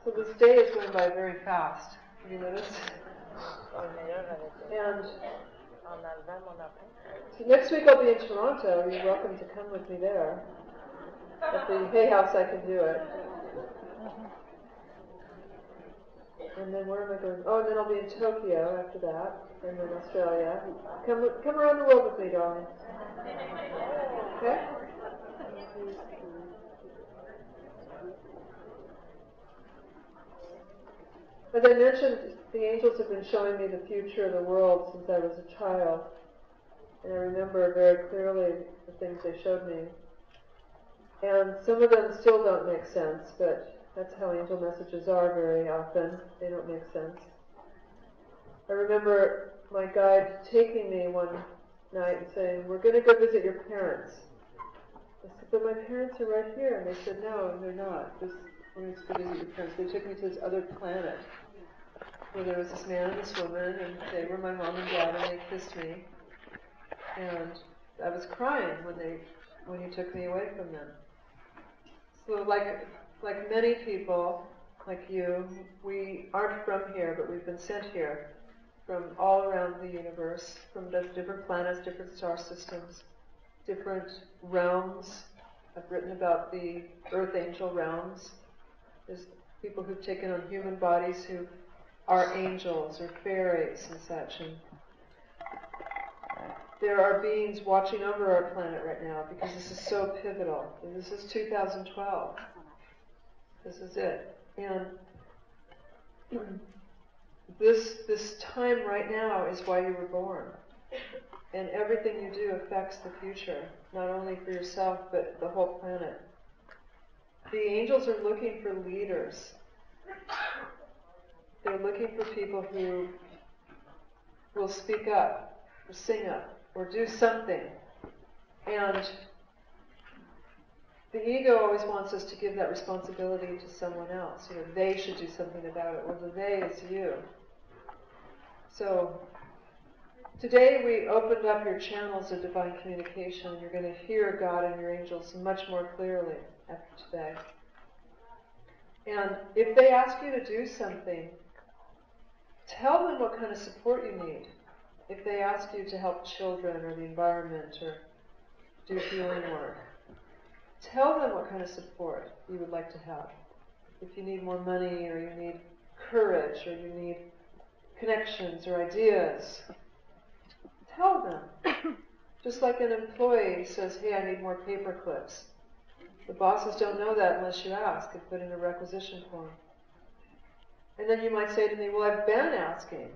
So this day is going by very fast. Have you noticed? And so next week I'll be in Toronto. You're welcome to come with me there. At the Hay House I can do it. And then where am I going? Oh, and then I'll be in Tokyo after that, and then Australia. Come around the world with me, darling. Okay? As I mentioned, the angels have been showing me the future of the world since I was a child. And I remember very clearly the things they showed me. And some of them still don't make sense, but that's how angel messages are very often. They don't make sense. I remember my guide taking me one night and saying, "We're going to go visit your parents." I said, "But my parents are right here." And they said, "No, they're not. We're going to visit your parents." They took me to this other planet where there was this man and this woman, and they were my mom and dad, and they kissed me. And I was crying when he took me away from them. So like many people, like you, we aren't from here, but we've been sent here from all around the universe, from the different planets, different star systems, different realms. I've written about the Earth Angel realms. There's people who've taken on human bodies who are angels or fairies and such. And there are beings watching over our planet right now because this is so pivotal. And this is 2012. This is it. And this time right now is why you were born. And everything you do affects the future, not only for yourself, but the whole planet. The angels are looking for leaders. They're looking for people who will speak up, or sing up, or do something. And the ego always wants us to give that responsibility to someone else. You know, they should do something about it. Well, the they is you. So today we opened up your channels of divine communication. You're going to hear God and your angels much more clearly after today. And if they ask you to do something, tell them what kind of support you need. If they ask you to help children or the environment or do healing work, tell them what kind of support you would like to have. If you need more money, or you need courage, or you need connections or ideas, tell them. Just like an employee says, "Hey, I need more paper clips." The bosses don't know that unless you ask and put in a requisition form. And then you might say to me, "Well, I've been asking.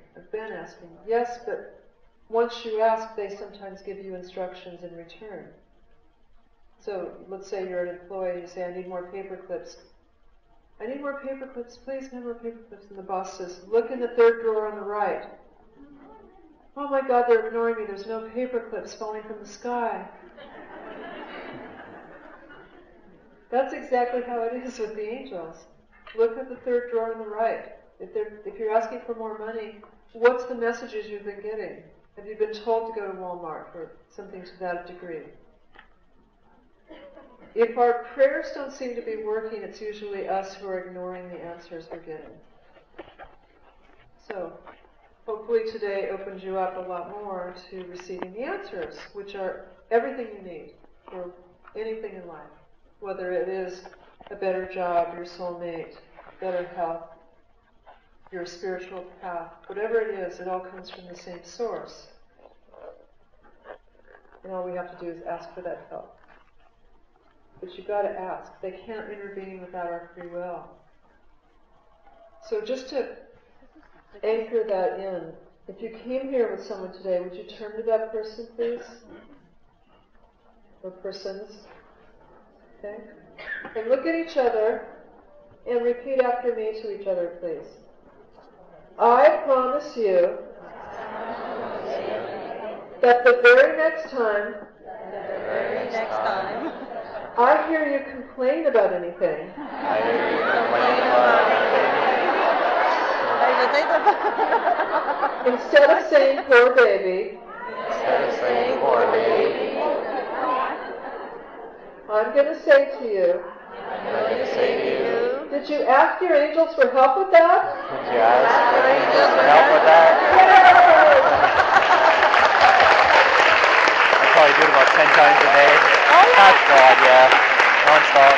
Yes, but once you ask, they sometimes give you instructions in return. So let's say you're an employee, you say, "I need more paper clips." "I need more paper clips, please, can I have more paper clips?" And the boss says, "Look in the third drawer on the right." "Oh my God, they're ignoring me. There's no paper clips falling from the sky." That's exactly how it is with the angels. Look at the third drawer on the right. If you're asking for more money, what's the messages you've been getting? Have you been told to go to Walmart or something to that degree? If our prayers don't seem to be working, it's usually us who are ignoring the answers we're getting. So, hopefully today opens you up a lot more to receiving the answers, which are everything you need for anything in life. Whether it is a better job, your soulmate, better health, your spiritual path, whatever it is, it all comes from the same source. And all we have to do is ask for that help. But you've got to ask. They can't intervene without our free will. So just to anchor that in, if you came here with someone today, would you turn to that person, please? Or persons? Okay? And look at each other and repeat after me to each other, please. I promise you that the very next time I hear you complain about anything, instead of saying poor baby, I'm going to say to you, Did you ask your angels for help with that? Did you ask your angels for help with that? I probably do it about 10 times a day. Oh, yeah. That's God, yeah. Non-stop.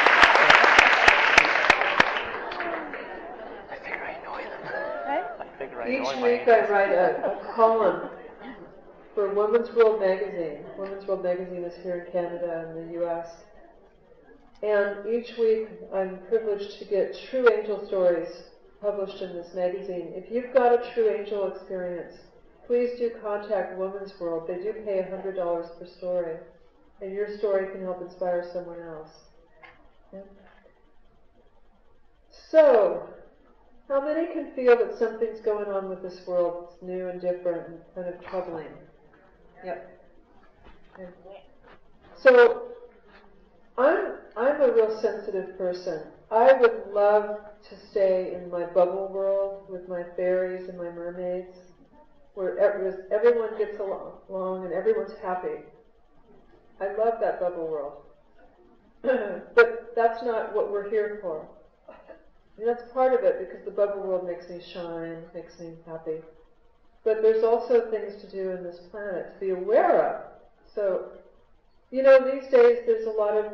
I figure I annoy them. I figure I annoy Each my week angels. I write a column for Women's World Magazine. Women's World Magazine is here in Canada and the U.S. And each week I'm privileged to get true angel stories published in this magazine. If you've got a true angel experience, please do contact Women's World. They do pay $100 per story. And your story can help inspire someone else. Okay? So, how many can feel that something's going on with this world that's new and different and kind of troubling? Yep. Okay. So, I'm a real sensitive person. I would love to stay in my bubble world with my fairies and my mermaids, where everyone gets along and everyone's happy. I love that bubble world. But that's not what we're here for. And that's part of it, because the bubble world makes me shine, makes me happy. But there's also things to do in this planet to be aware of. So, you know, these days there's a lot of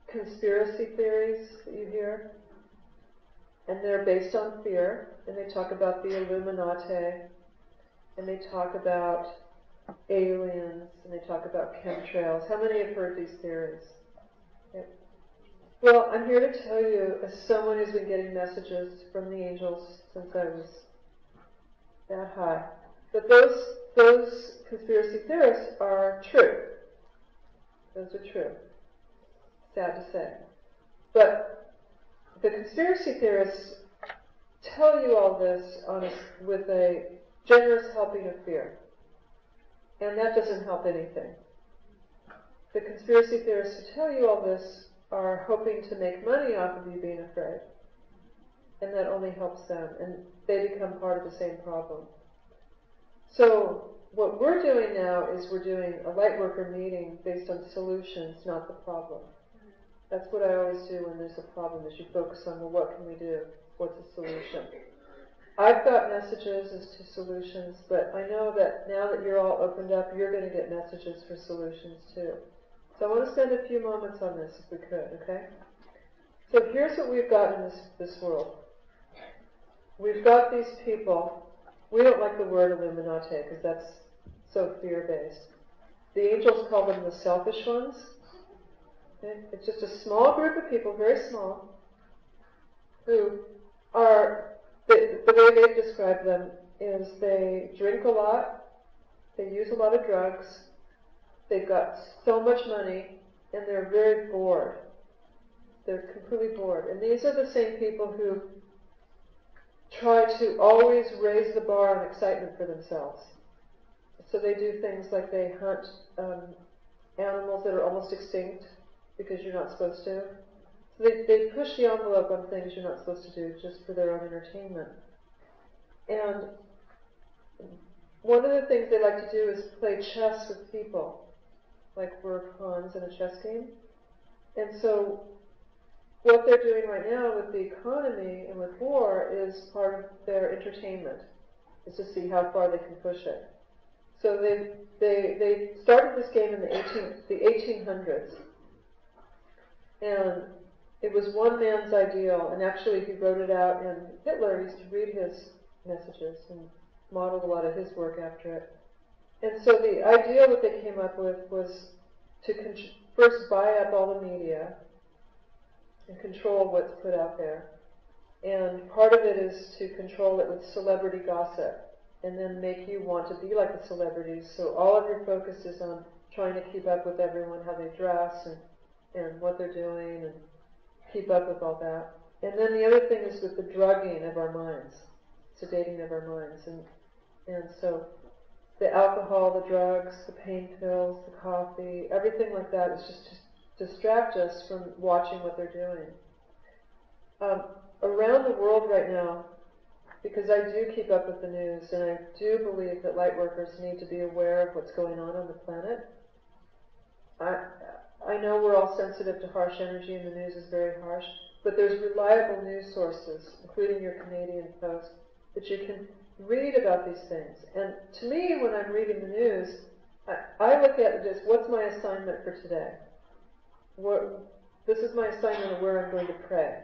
conspiracy theories that you hear, and they're based on fear, and they talk about the Illuminati, and they talk about aliens, and they talk about chemtrails. How many have heard these theories? Yep. Well, I'm here to tell you, as someone who's been getting messages from the angels since I was that high, that those conspiracy theorists are true. Those are true. Sad to say. But the conspiracy theorists tell you all this with a generous helping of fear. And that doesn't help anything. The conspiracy theorists who tell you all this are hoping to make money off of you being afraid. And that only helps them. And they become part of the same problem. So what we're doing now is we're doing a Lightworker meeting based on solutions, not the problem. That's what I always do when there's a problem, is you focus on, well, what can we do? What's the solution? I've got messages as to solutions, but I know that now that you're all opened up, you're going to get messages for solutions too. So I want to spend a few moments on this if we could, okay? So here's what we've got in this world. We've got these people. We don't like the word Illuminati because that's so fear-based. The angels call them the selfish ones. Okay? It's just a small group of people, very small, who are, the way they've described them is they drink a lot, they use a lot of drugs, they've got so much money, and they're very bored. They're completely bored. And these are the same people who try to always raise the bar on excitement for themselves. So they do things like they hunt animals that are almost extinct because you're not supposed to. So they push the envelope on things you're not supposed to do just for their own entertainment. And one of the things they like to do is play chess with people, like we're pawns in a chess game. And so what they're doing right now with the economy and with war is part of their entertainment, is to see how far they can push it. So they started this game in the 1800s, and it was one man's ideal, and actually he wrote it out, and Hitler used to read his messages and modeled a lot of his work after it. And so the idea that they came up with was to first buy up all the media and control what's put out there. And part of it is to control it with celebrity gossip, and then make you want to be like the celebrities. So all of your focus is on trying to keep up with everyone, how they dress and what they're doing, and keep up with all that. And then the other thing is with the drugging of our minds, sedating of our minds. And so the alcohol, the drugs, the pain pills, the coffee, everything like that is just to distract us from watching what they're doing. Around the world right now, because I do keep up with the news, and I do believe that light workers need to be aware of what's going on the planet. I know we're all sensitive to harsh energy, and the news is very harsh, but there's reliable news sources, including your Canadian Post, that you can read about these things. And to me, when I'm reading the news, I look at it as, what's my assignment for today? This is my assignment of where I'm going to pray.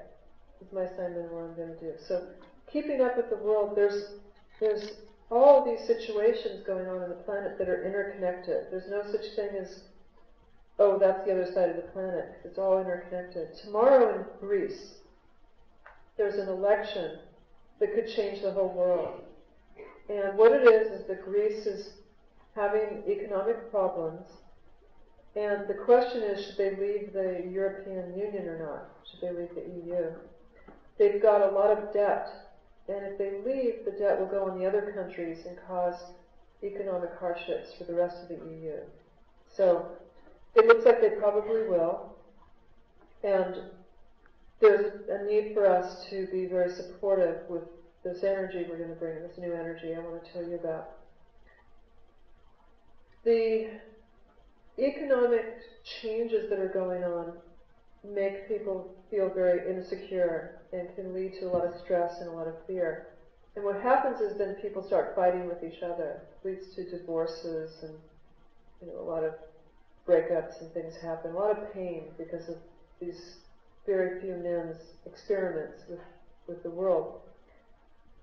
This is my assignment of what I'm going to do. So keeping up with the world, there's all of these situations going on the planet that are interconnected. There's no such thing as, oh, that's the other side of the planet. It's all interconnected. Tomorrow in Greece, there's an election that could change the whole world. And what it is that Greece is having economic problems. And the question is, should they leave the European Union or not? Should they leave the EU? They've got a lot of debt. And if they leave, the debt will go on the other countries and cause economic hardships for the rest of the EU. So it looks like they probably will. And there's a need for us to be very supportive with this energy we're going to bring, this new energy I want to tell you about. The economic changes that are going on make people feel very insecure and can lead to a lot of stress and a lot of fear. And what happens is then people start fighting with each other. It leads to divorces and a lot of breakups and things happen. A lot of pain because of these very few men's experiments with the world.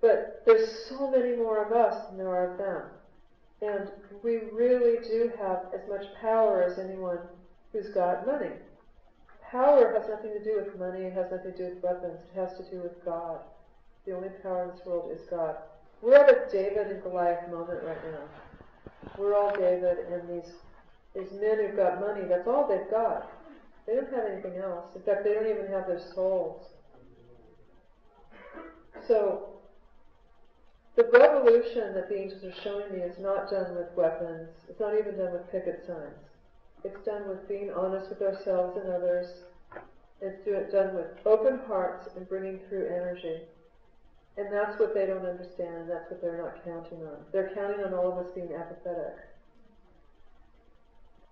But there's so many more of us than there are of them. And we really do have as much power as anyone who's got money. Power has nothing to do with money, it has nothing to do with weapons, it has to do with God. The only power in this world is God. We're at a David and Goliath moment right now. We're all David, and these men who've got money, that's all they've got. They don't have anything else. In fact, they don't even have their souls. So, the revolution that the angels are showing me is not done with weapons. It's not even done with picket signs. It's done with being honest with ourselves and others. It's done with open hearts and bringing through energy. And that's what they don't understand, and that's what they're not counting on. They're counting on all of us being apathetic.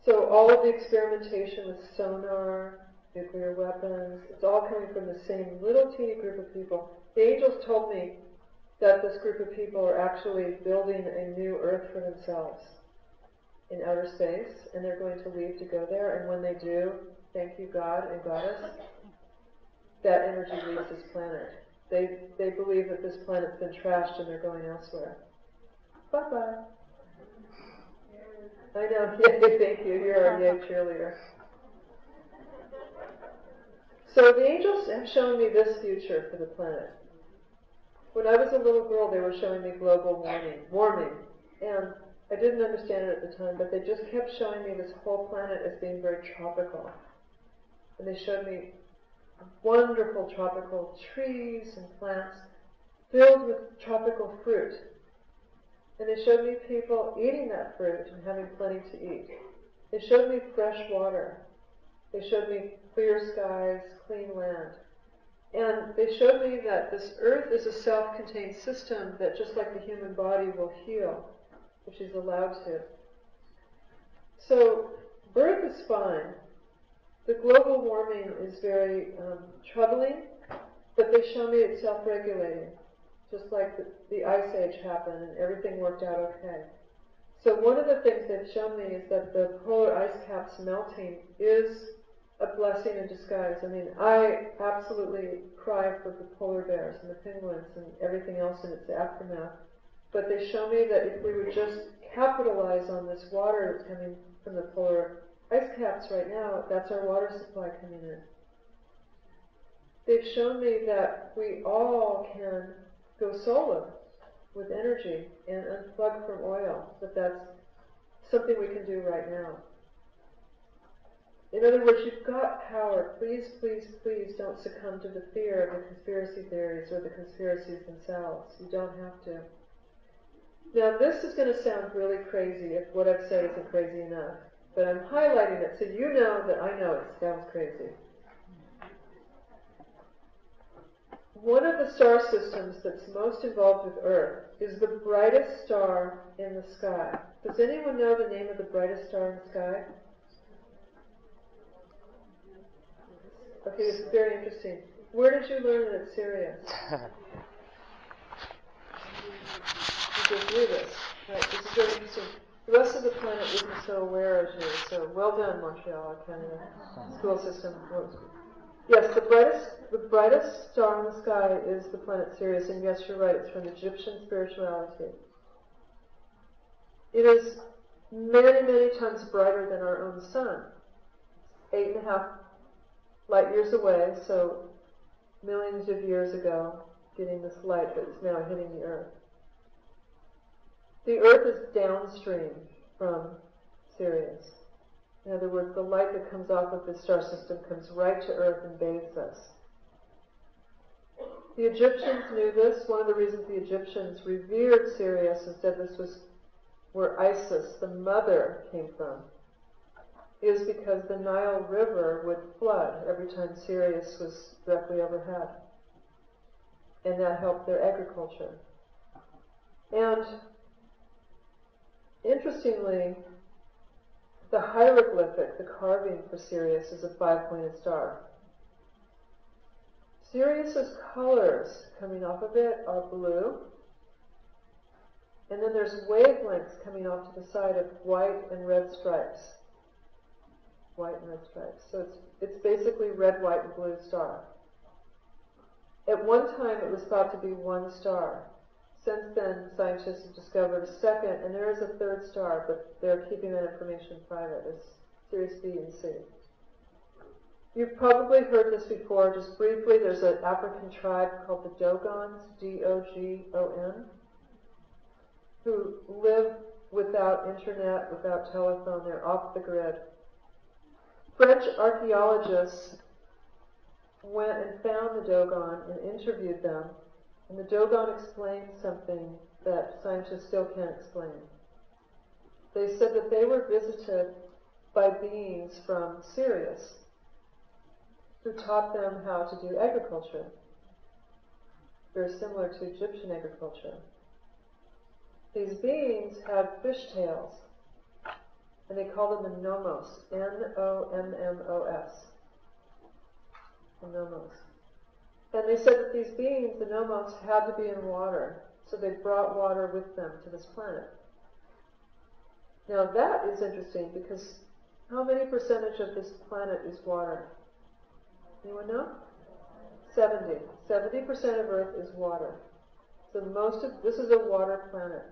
So all of the experimentation with sonar, nuclear weapons, it's all coming from the same little teeny group of people. The angels told me that this group of people are actually building a new Earth for themselves in outer space, and they're going to leave to go there, and when they do, thank you God and Goddess, that energy leaves this planet. They believe that this planet's been trashed and they're going elsewhere. Bye-bye. I know, yay, thank you, you're our yay cheerleader. So the angels have shown me this future for the planet. When I was a little girl, they were showing me global warming, and I didn't understand it at the time, but they just kept showing me this whole planet as being very tropical. And they showed me wonderful tropical trees and plants filled with tropical fruit. And they showed me people eating that fruit and having plenty to eat. They showed me fresh water. They showed me clear skies, clean land. And they showed me that this earth is a self-contained system that, just like the human body, will heal if she's allowed to. So birth is fine. The global warming is very troubling, but they show me it's self-regulating, just like the Ice Age happened and everything worked out okay. So one of the things they've shown me is that the polar ice caps melting is a blessing in disguise. I mean, I absolutely cry for the polar bears and the penguins and everything else in its aftermath. But they show me that if we would just capitalize on this water that's coming from the polar ice caps right now, that's our water supply coming in. They've shown me that we all can go solar with energy and unplug from oil, that that's something we can do right now. In other words, you've got power. Please, please, please don't succumb to the fear of the conspiracy theories or the conspiracies themselves. You don't have to. Now, this is going to sound really crazy if what I've said isn't crazy enough, but I'm highlighting it so you know that I know it sounds crazy. One of the star systems that's most involved with Earth is the brightest star in the sky. Does anyone know the name of the brightest star in the sky? Okay, this is very interesting. where did you learn that it's Sirius? You just knew this. Right, this is very interesting. The rest of the planet isn't so aware as you. So well done, Montreal, Canada. School system. Yes, the brightest star in the sky is the planet Ceres, and yes, you're right, it's from Egyptian spirituality. It is many, many times brighter than our own sun. It's 8.5 light years away, so millions of years ago, getting this light that is now hitting the Earth. The Earth is downstream from Sirius. In other words, the light that comes off of this star system comes right to Earth and bathes us. The Egyptians knew this. One of the reasons the Egyptians revered Sirius and said this was where Isis, the mother, came from, is because the Nile River would flood every time Sirius was directly overhead. And that helped their agriculture. And interestingly, the hieroglyphic, the carving for Sirius, is a 5-pointed star. Sirius's colors coming off of it are blue, and then there's wavelengths coming off to the side of white and red stripes. White and red stripes. So it's basically red, white, and blue star. At one time, it was thought to be one star. Since then, scientists have discovered a second, and there is a third star, but they're keeping that information private. It's Sirius B and C. You've probably heard this before. Just briefly, there's an African tribe called the Dogons, D-O-G-O-N, who live without internet, without telephone. They're off the grid. French archaeologists went and found the Dogon and interviewed them, and the Dogon explained something that scientists still can't explain. They said that they were visited by beings from Sirius who taught them how to do agriculture, very similar to Egyptian agriculture. These beings had fish tails, and they called them the Nomos, N-O-M-M-O-S, the Nomos. And they said that these beings, the Nomos, had to be in water, so they brought water with them to this planet. Now that is interesting, because how many percentage of this planet is water? Anyone know? 70. 70% of Earth is water. So this is a water planet.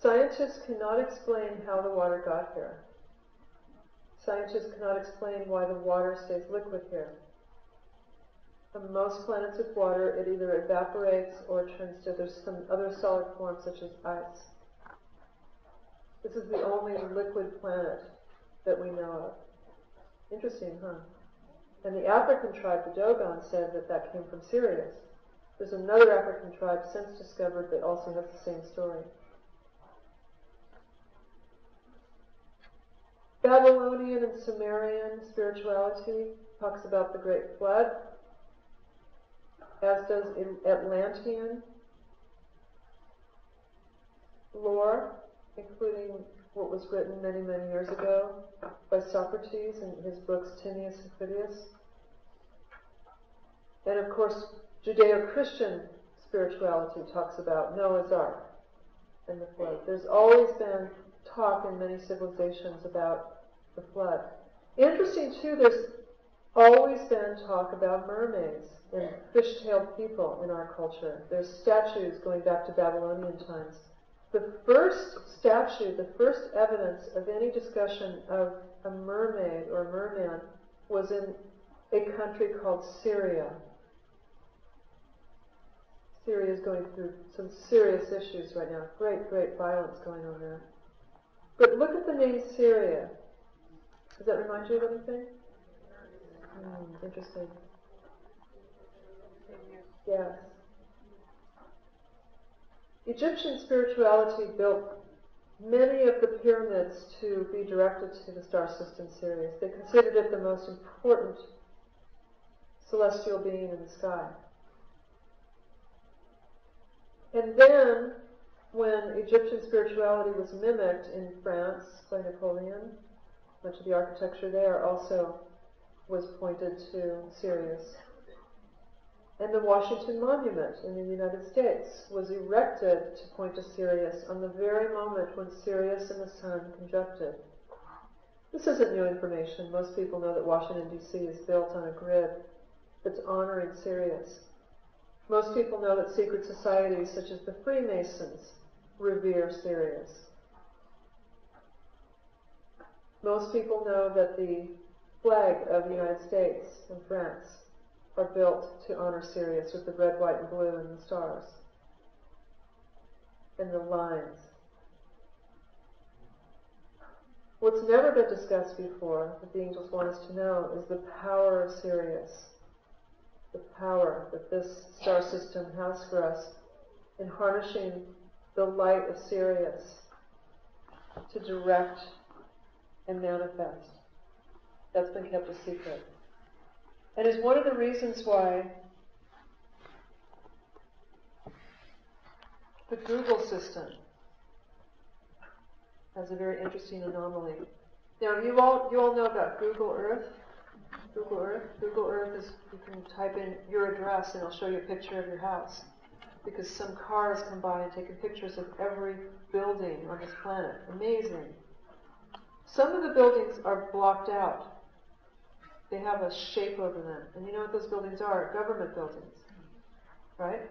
Scientists cannot explain how the water got here. Scientists cannot explain why the water stays liquid here. On most planets with water, it either evaporates or turns to some other solid form, such as ice. This is the only liquid planet that we know of. Interesting, huh? And the African tribe, the Dogon, said that that came from Sirius. There's another African tribe since discovered that also has the same story. Babylonian and Sumerian spirituality talks about the Great Flood, as does Atlantean lore, including what was written many, many years ago by Socrates in his books Timaeus and Critias. And of course, Judeo-Christian spirituality talks about Noah's Ark and the flood. There's always been talk in many civilizations about the flood. Interesting too, there's always been talk about mermaids and fish-tailed people in our culture. There's statues going back to Babylonian times. The first statue, the first evidence of any discussion of a mermaid or a merman was in a country called Syria. Syria is going through some serious issues right now. Great, great violence going on there. But look at the name Syria. Does that remind you of anything? Interesting. Yes. Egyptian spirituality built many of the pyramids to be directed to the star system Sirius. They considered it the most important celestial being in the sky. And then, when Egyptian spirituality was mimicked in France by Napoleon, much of the architecture there also was pointed to Sirius. And the Washington Monument in the United States was erected to point to Sirius on the very moment when Sirius and the Sun conjuncted. This isn't new information. Most people know that Washington, D.C. is built on a grid that's honoring Sirius. Most people know that secret societies such as the Freemasons revere Sirius. Most people know that the flag of the United States and France are built to honor Sirius with the red, white, and blue and the stars and the lines. What's never been discussed before that the angels want us to know is the power of Sirius, the power that this star system has for us in harnessing the light of Sirius to direct and manifest. That's been kept a secret. And is one of the reasons why the Google system has a very interesting anomaly. Now, you all know about Google Earth. Google Earth is, you can type in your address and it'll show you a picture of your house. Because some cars come by and taken pictures of every building on this planet. Amazing. Some of the buildings are blocked out. They have a shape over them. And you know what those buildings are? Government buildings. Right?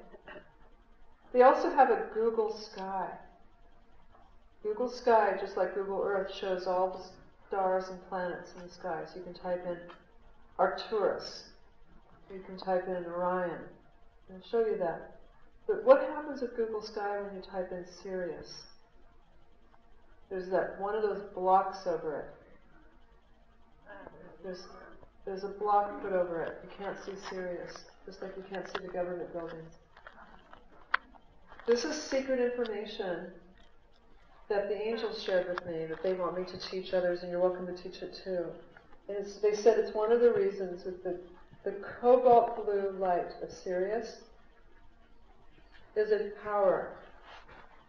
They also have a Google Sky. Google Sky, just like Google Earth, shows all the stars and planets in the sky. So you can type in Arcturus. You can type in Orion. I'll show you that. But what happens with Google Sky when you type in Sirius? There's that one of those blocks over it. There's a block put over it. You can't see Sirius, just like you can't see the government buildings. This is secret information that the angels shared with me that they want me to teach others, and you're welcome to teach it too. And they said it's one of the reasons with the cobalt blue light of Sirius is a power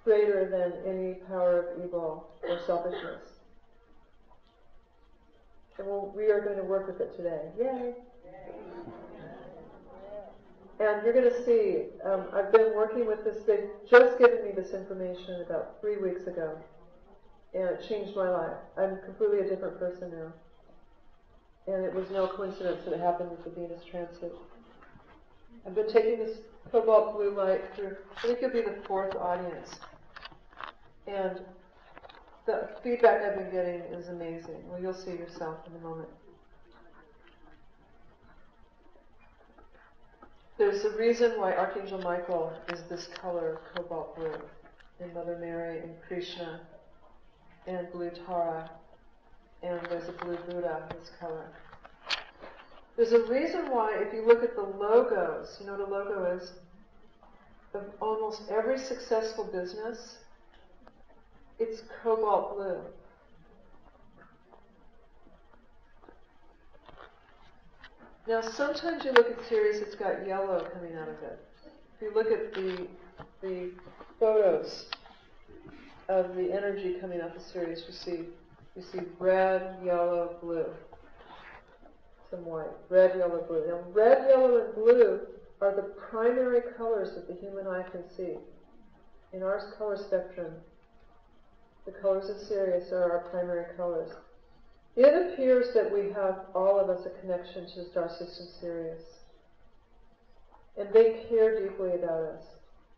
greater than any power of evil or selfishness. And we are going to work with it today. Yay! And you're going to see, I've been working with this. They've just given me this information about 3 weeks ago. And it changed my life. I'm completely a different person now. And it was no coincidence that it happened with the Venus transit. I've been taking this cobalt blue light through, I think it'll be the 4th audience. And the feedback I've been getting is amazing. Well, you'll see yourself in a moment. There's a reason why Archangel Michael is this color, cobalt blue, and Mother Mary and Krishna and blue Tara, and there's a blue Buddha, this color. There's a reason why, if you look at the logos, you know what a logo is? Of almost every successful business, it's cobalt blue. Now, sometimes you look at Ceres, it's got yellow coming out of it. If you look at the photos of the energy coming out of Ceres, you see red, yellow, blue. Some white. Red, yellow, blue. Now, red, yellow, and blue are the primary colors that the human eye can see. In our color spectrum, the colors of Sirius are our primary colors. It appears that we have, all of us, a connection to the star system Sirius. And they care deeply about us.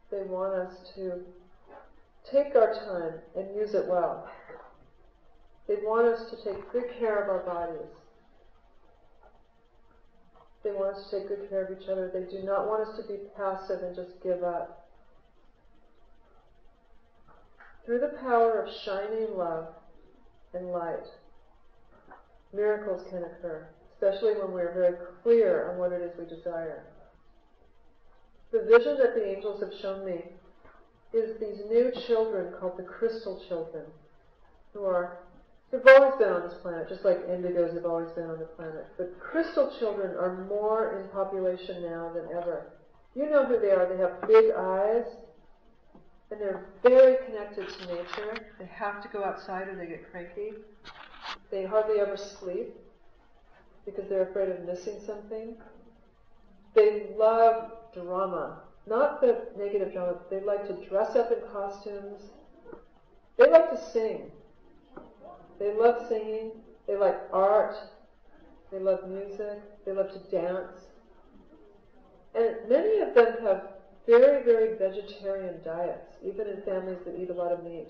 They want us to take our time and use it well. They want us to take good care of our bodies. They want us to take good care of each other. They do not want us to be passive and just give up. Through the power of shining love and light, miracles can occur, especially when we're very clear on what it is we desire. The vision that the angels have shown me is these new children called the crystal children, they've always been on this planet, just like indigos have always been on the planet. But crystal children are more in population now than ever. You know who they are. They have big eyes, and they're very connected to nature. They have to go outside or they get cranky. They hardly ever sleep because they're afraid of missing something. They love drama. Not the negative drama. They like to dress up in costumes. They like to sing. They love singing. They like art. They love music. They love to dance. And many of them have very, very vegetarian diets, even in families that eat a lot of meat.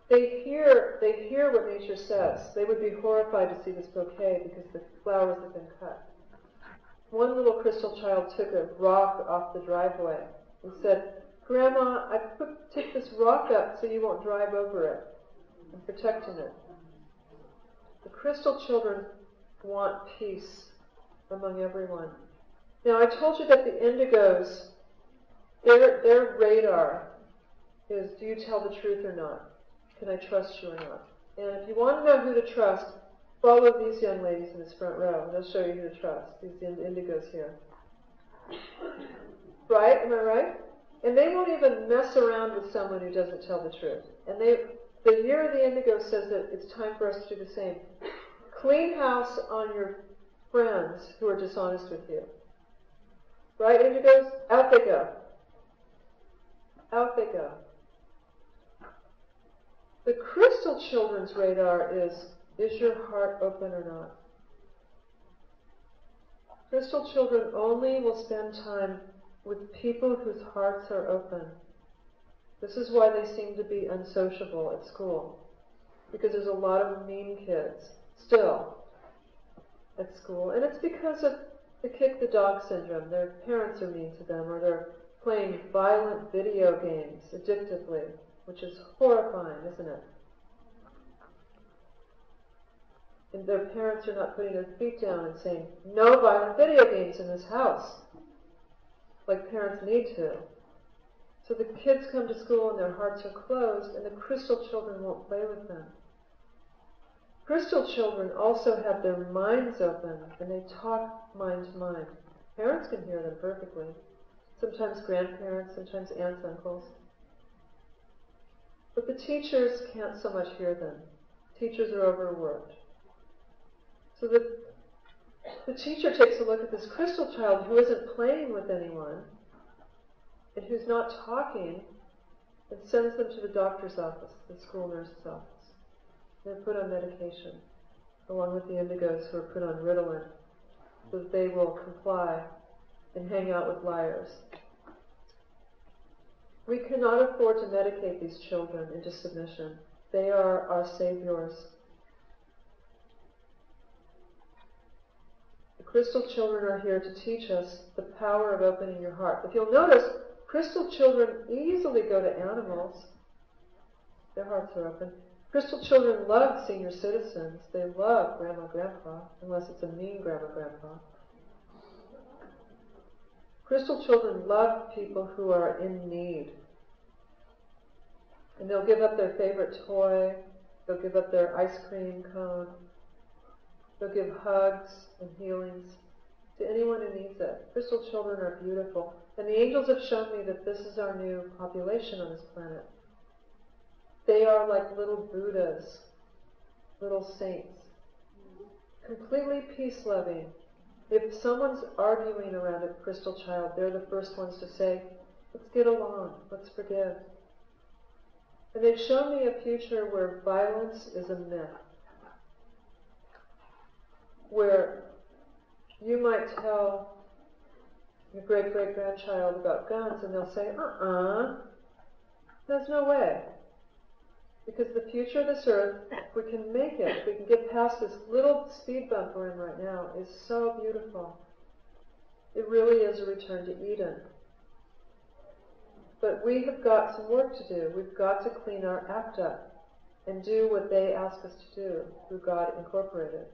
They hear what nature says. They would be horrified to see this bouquet because the flowers have been cut. One little crystal child took a rock off the driveway and said, "Grandma, I took this rock up so you won't drive over it. I'm protecting it." The crystal children want peace among everyone. Now, I told you that the indigos, their radar is, do you tell the truth or not? Can I trust you or not? And if you want to know who to trust, follow these young ladies in this front row. They'll show you who to trust, these indigos here. Right? Am I right? And they won't even mess around with someone who doesn't tell the truth. And the year of the indigo says that it's time for us to do the same. Clean house on your friends who are dishonest with you. Right, indigos? Out they go. Out they go. The crystal children's radar is your heart open or not? Crystal children only will spend time with people whose hearts are open. This is why they seem to be unsociable at school, because there's a lot of mean kids still at school, and it's because of the kick the dog syndrome. Their parents are mean to them, or they're playing violent video games addictively, which is horrifying, isn't it? And their parents are not putting their feet down and saying, "No violent video games in this house," like parents need to. So the kids come to school and their hearts are closed, and the crystal children won't play with them. Crystal children also have their minds open, and they talk mind to mind. Parents can hear them perfectly. Sometimes grandparents, sometimes aunts, uncles. But the teachers can't so much hear them. Teachers are overworked. So the teacher takes a look at this crystal child who isn't playing with anyone and who's not talking, and sends them to the doctor's office, the school nurse's office. They're put on medication, along with the indigos who are put on Ritalin, so that they will comply and hang out with liars. We cannot afford to medicate these children into submission. They are our saviors. The crystal children are here to teach us the power of opening your heart. If you'll notice, crystal children easily go to animals. Their hearts are open. Crystal children love senior citizens. They love grandma, grandpa, unless it's a mean grandma, grandpa. Crystal children love people who are in need. And they'll give up their favorite toy. They'll give up their ice cream cone. They'll give hugs and healings to anyone who needs it. Crystal children are beautiful. And the angels have shown me that this is our new population on this planet. They are like little Buddhas, little saints, completely peace-loving. If someone's arguing around a crystal child, they're the first ones to say, "Let's get along, let's forgive." And they've shown me a future where violence is a myth, where you might tell your great-great-grandchild about guns, and they'll say, there's no way. Because the future of this earth, if we can make it, if we can get past this little speed bump we're in right now, is so beautiful. It really is a return to Eden. But we have got some work to do. We've got to clean our act up and do what they ask us to do through God Incorporated.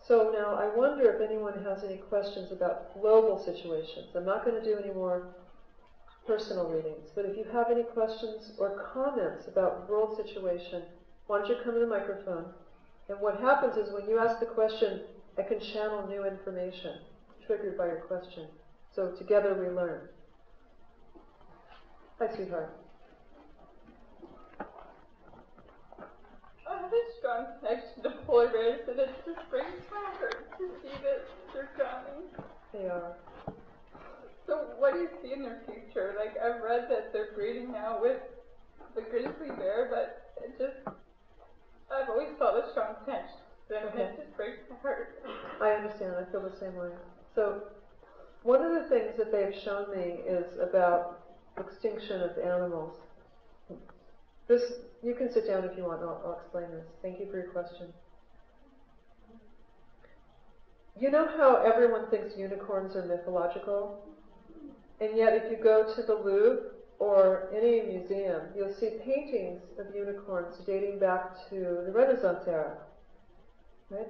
So now I wonder if anyone has any questions about global situations. I'm not going to do any more personal readings, but if you have any questions or comments about world situation, why don't you come to the microphone? And what happens is when you ask the question, I can channel new information triggered by your question. So together we learn. Hi, sweetheart. I have a strong strong connection to polar bears, and it just breaks my heart to see that they're drowning. They are. So what do you see in their future? Like, I've read that they're breeding now with the grizzly bear, but it just, I've always felt a strong connection to them, and it just breaks my heart. I understand. I feel the same way. So one of the things that they've shown me is about extinction of animals. This, you can sit down if you want, I'll explain this. Thank you for your question. You know how everyone thinks unicorns are mythological? And yet if you go to the Louvre or any museum, you'll see paintings of unicorns dating back to the Renaissance era. Right?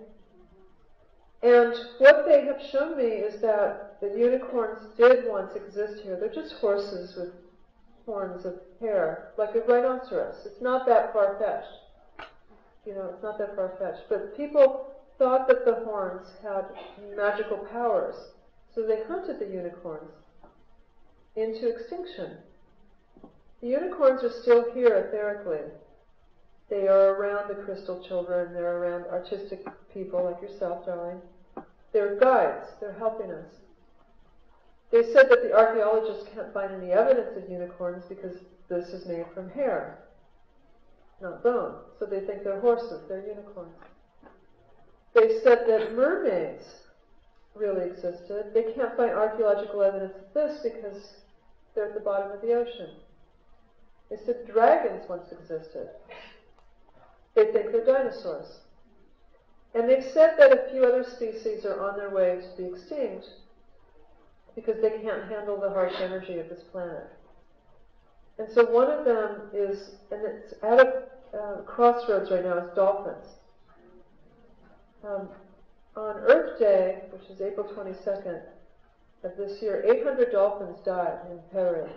And what they have shown me is that the unicorns did once exist here. They're just horses with horns of hair, like a rhinoceros. It's not that far-fetched. You know, it's not that far-fetched. But people thought that the horns had magical powers, so they hunted the unicorns into extinction. The unicorns are still here etherically. They are around the crystal children. They're around artistic people like yourself, darling. They're guides. They're helping us. They said that the archaeologists can't find any evidence of unicorns because this is made from hair, not bone. So they think they're horses, they're unicorns. They said that mermaids really existed. They can't find archaeological evidence of this because they're at the bottom of the ocean. They said dragons once existed. They think they're dinosaurs. And they've said that a few other species are on their way to be extinct because they can't handle the harsh energy of this planet. And so one of them is, and it's at a crossroads right now, is dolphins. On Earth Day, which is April 22nd of this year, 800 dolphins died in Peru.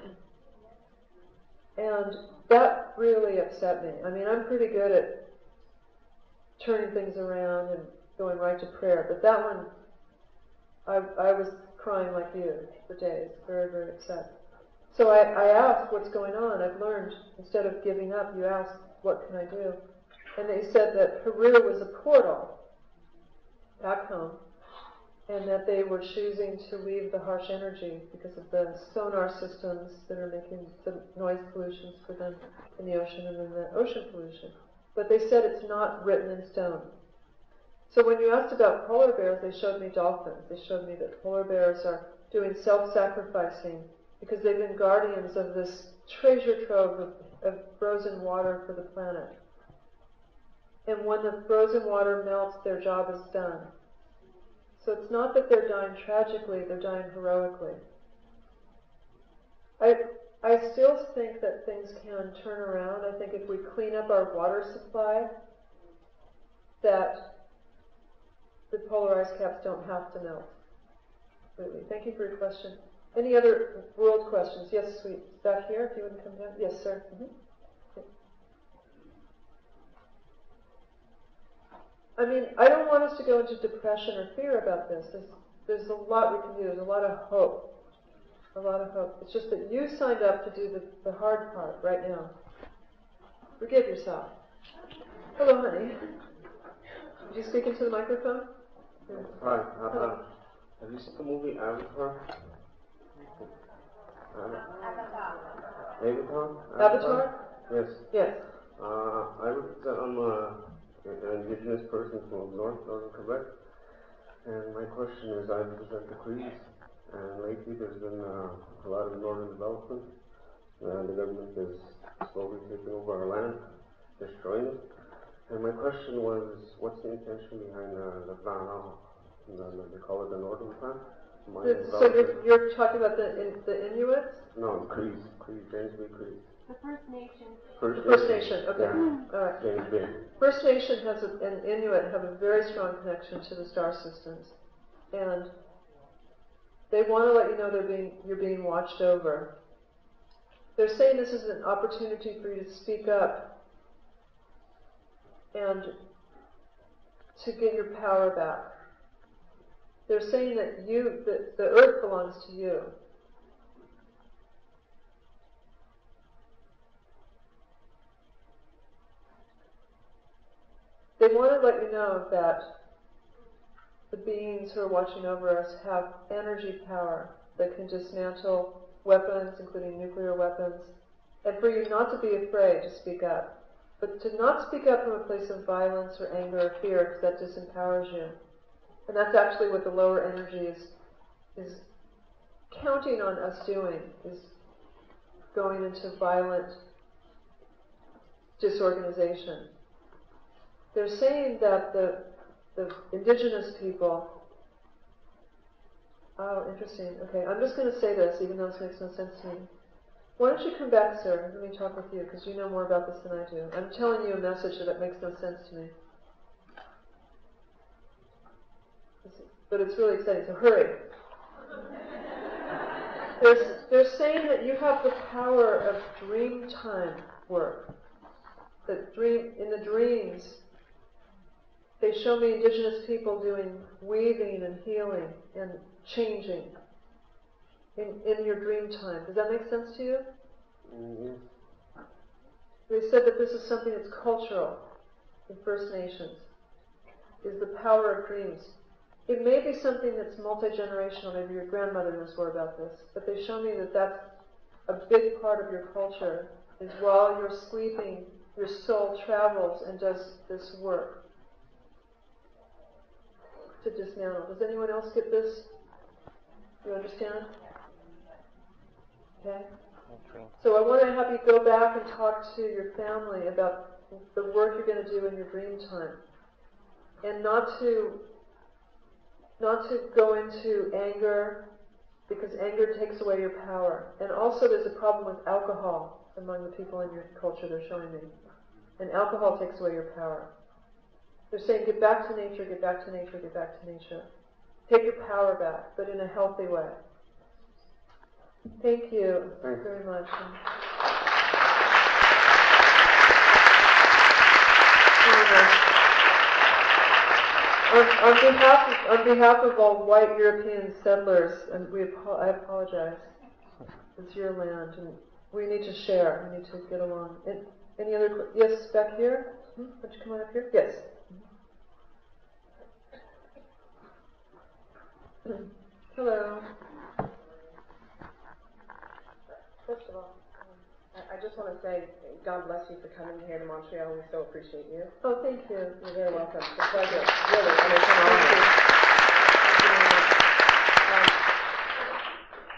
And that really upset me. I mean, I'm pretty good at turning things around and going right to prayer, but that one, I was crying like you for days, very, very upset. So I asked what's going on. I've learned, instead of giving up, you ask, what can I do? And they said that Peru was a portal back home, and that they were choosing to leave the harsh energy because of the sonar systems that are making the noise pollutions for them in the ocean and then the ocean pollution. But they said it's not written in stone. So when you asked about polar bears, they showed me dolphins. They showed me that polar bears are doing self-sacrificing because they've been guardians of this treasure trove of frozen water for the planet. And when the frozen water melts, their job is done. So it's not that they're dying tragically, they're dying heroically. I still think that things can turn around. I think if we clean up our water supply, that the polar ice caps don't have to melt. Really. Thank you for your question. Any other world questions? Yes, sweet. Back here, if you wouldn't come down. Yes, sir. I mean, I don't want us to go into depression or fear about this. There's a lot we can do. There's a lot of hope. A lot of hope. It's just that you signed up to do the hard part right now. Forgive yourself. Hello, honey. Did you speak into the microphone? Hi. Have you seen the movie Avatar? Avatar? Yes. Yes. I represent, I'm an indigenous person from northern Quebec, and my question is, I represent the Crees, and lately there's been a lot of northern development. The government is slowly taking over our land, destroying it. And my question was, what's the intention behind the plan now? They call it the Northern Plan. So you're talking about the Inuits? No, Crees, James B. Crees. The First Nation. First Nation, okay. Yeah. All right. James B. First Nation has and Inuit have a very strong connection to the star systems. And they want to let you know you're being watched over. They're saying this is an opportunity for you to speak up and to get your power back. They're saying that the earth belongs to you. they want to let you know that the beings who are watching over us have energy power that can dismantle weapons, including nuclear weapons, and for you not to be afraid to speak up. But to not speak up from a place of violence or anger or fear, because that disempowers you. And that's actually what the lower energy is counting on us doing, is going into violent disorganization. They're saying that the indigenous people... Oh, interesting. Okay, I'm just going to say this, even though this makes no sense to me. Why don't you come back, sir? Let me talk with you, because you know more about this than I do. I'm telling you a message that makes no sense to me. But it's really exciting, so hurry. They're saying that you have the power of dream time work. That in the dreams, they show me indigenous people doing weaving and healing and changing in your dream time. Does that make sense to you? Yes. They said that this is something that's cultural in First Nations, is the power of dreams. It may be something that's multi-generational, maybe your grandmother knows more about this, but they show me that that's a big part of your culture, is while you're sleeping, your soul travels and does this work to dismantle. Does anyone else get this? You understand? Okay? So I want to have you go back and talk to your family about the work you're going to do in your dream time. And not to go into anger, because anger takes away your power. And also there's a problem with alcohol among the people in your culture, they're showing me. And alcohol takes away your power. They're saying get back to nature, get back to nature, get back to nature. Take your power back, but in a healthy way. Thank you very much. On behalf of all white European settlers, and I apologize. It's your land, and we need to share. We need to get along. Any other? Yes, back here. Would you come on up here? Yes. Hello. First of all, I just want to say God bless you for coming here to Montreal. We so appreciate you. Oh, thank you. You're very welcome. It's a pleasure. Really, and it's an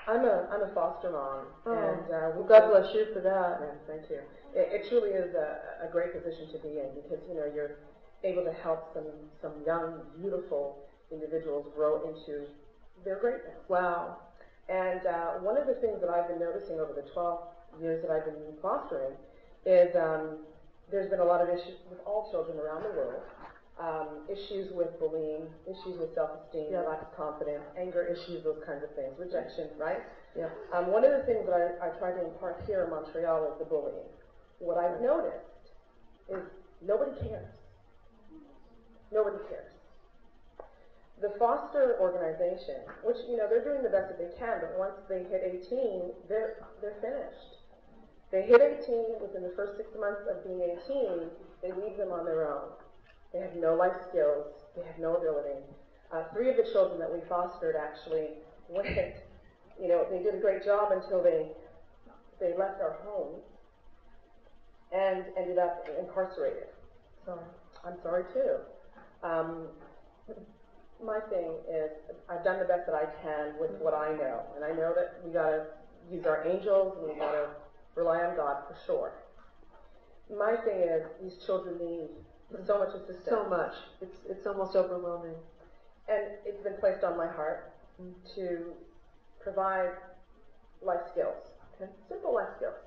honor. I'm a foster mom, and God bless you for that. Yeah, thank you. It truly is a great position to be in, because you're able to help some young, beautiful individuals grow into their greatness. Wow. And one of the things that I've been noticing over the 12 years that I've been fostering is there's been a lot of issues with all children around the world. Issues with bullying, issues with self-esteem, lack of confidence, anger issues, those kinds of things, rejection, right? Yeah. One of the things that I try to impart here in Montreal is the bullying. What I've noticed is nobody cares. Nobody cares. The foster organization, which, they're doing the best that they can, but once they hit 18, they're finished. They hit 18, within the first 6 months of being 18, they leave them on their own. They have no life skills, they have no ability. 3 of the children that we fostered actually went, they did a great job until they left our home and ended up incarcerated. So I'm sorry too. My thing is, I've done the best that I can with what I know, and I know that we gotta use our angels and we gotta rely on God for sure. My thing is, these children need so much assistance. So much. It's almost overwhelming. And it's been placed on my heart to provide life skills, simple life skills.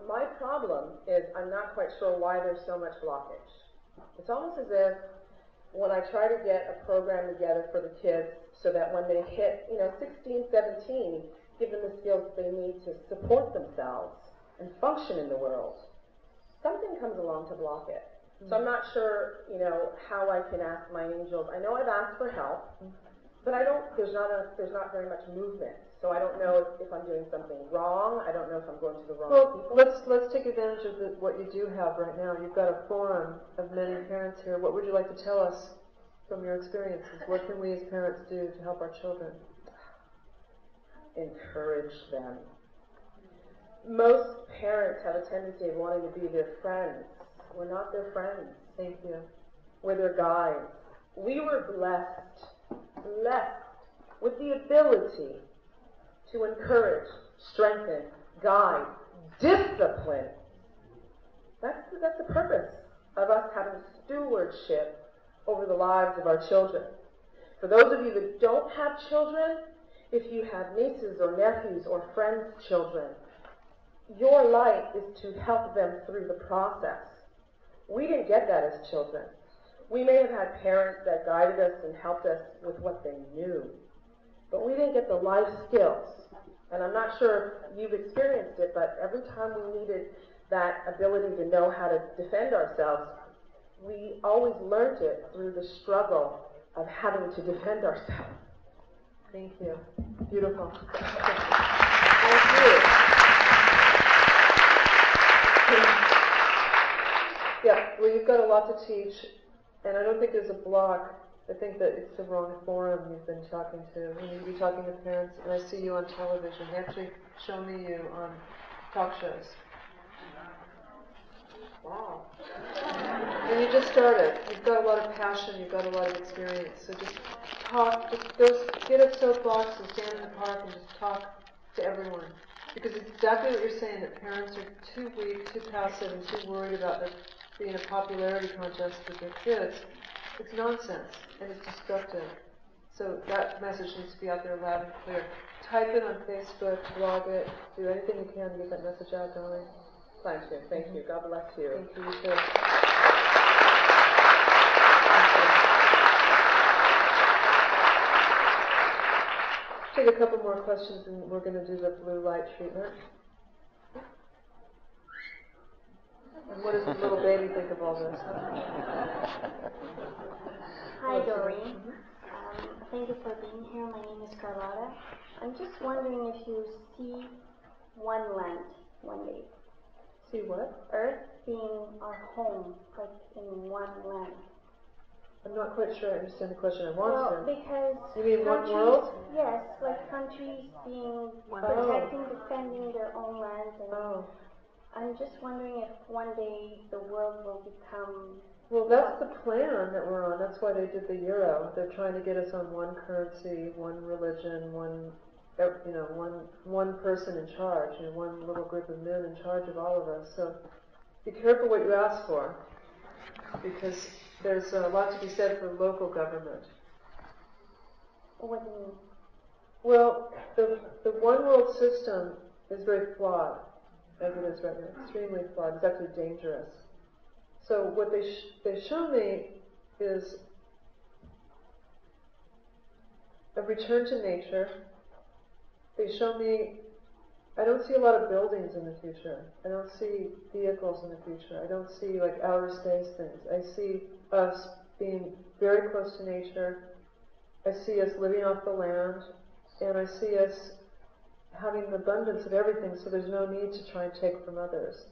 My problem is I'm not quite sure why there's so much blockage. It's almost as if when I try to get a program together for the kids so that when they hit, 16, 17, give them the skills that they need to support themselves and function in the world, something comes along to block it. So I'm not sure, how I can ask my angels. I know I've asked for help. but there's not very much movement. So I don't know if I'm doing something wrong. I don't know if I'm going to the wrong people. Let's take advantage of what you do have right now. You've got a forum of many parents here. What would you like to tell us from your experiences? What can we as parents do to help our children? Encourage them. Most parents have a tendency of wanting to be their friends. We're not their friends. Thank you. We're their guides. We were blessed with the ability to encourage, strengthen, guide, discipline. That's the purpose of us having stewardship over the lives of our children. For those of you that don't have children, if you have nieces or nephews or friends' children, your life is to help them through the process. We didn't get that as children. We may have had parents that guided us and helped us with what they knew, but we didn't get the life skills. And I'm not sure if you've experienced it, but every time we needed that ability to know how to defend ourselves, we always learned it through the struggle of having to defend ourselves. Thank you. Beautiful. Thank you. Yeah, well, you've got a lot to teach, and I don't think there's a block. I think that it's the wrong forum you've been talking to. You need to be talking to parents, and I see you on television. They actually show me you on talk shows. Wow. And you just started. You've got a lot of passion. You've got a lot of experience. So just talk. Get a soapbox and stand in the park and just talk to everyone. Because it's exactly what you're saying, that parents are too weak, too passive, and too worried about there being a popularity contest with their kids. It's nonsense, and it's destructive. So that message needs to be out there loud and clear. Type it on Facebook, blog it, do anything you can to get that message out, darling. Thank you. God bless you. Thank you, you too. Take a couple more questions, and we're going to do the blue light treatment. And what does the little baby think of all this? Hi, Doreen. Thank you for being here. My name is Carlotta. I'm just wondering if you see one land one day. See what? Earth being our home, like in one land. I'm not quite sure I understand the question. I want Well, to. because You mean one countries, world? yes, like countries being protecting, defending their own lands, and I'm just wondering if one day the world will become. Well, that's the plan that we're on. That's why they did the euro. They're trying to get us on one currency, one religion, one person in charge, one little group of men in charge of all of us. So be careful what you ask for, because there's a lot to be said for local government. What do you mean? Well, the one world system is very flawed, as it is right now. Extremely flawed. It's actually dangerous. So what they show me is a return to nature. They show me, I don't see a lot of buildings in the future. I don't see vehicles in the future. I don't see like outer space things. I see us being very close to nature. I see us living off the land, and I see us having an abundance of everything, so there's no need to try and take from others.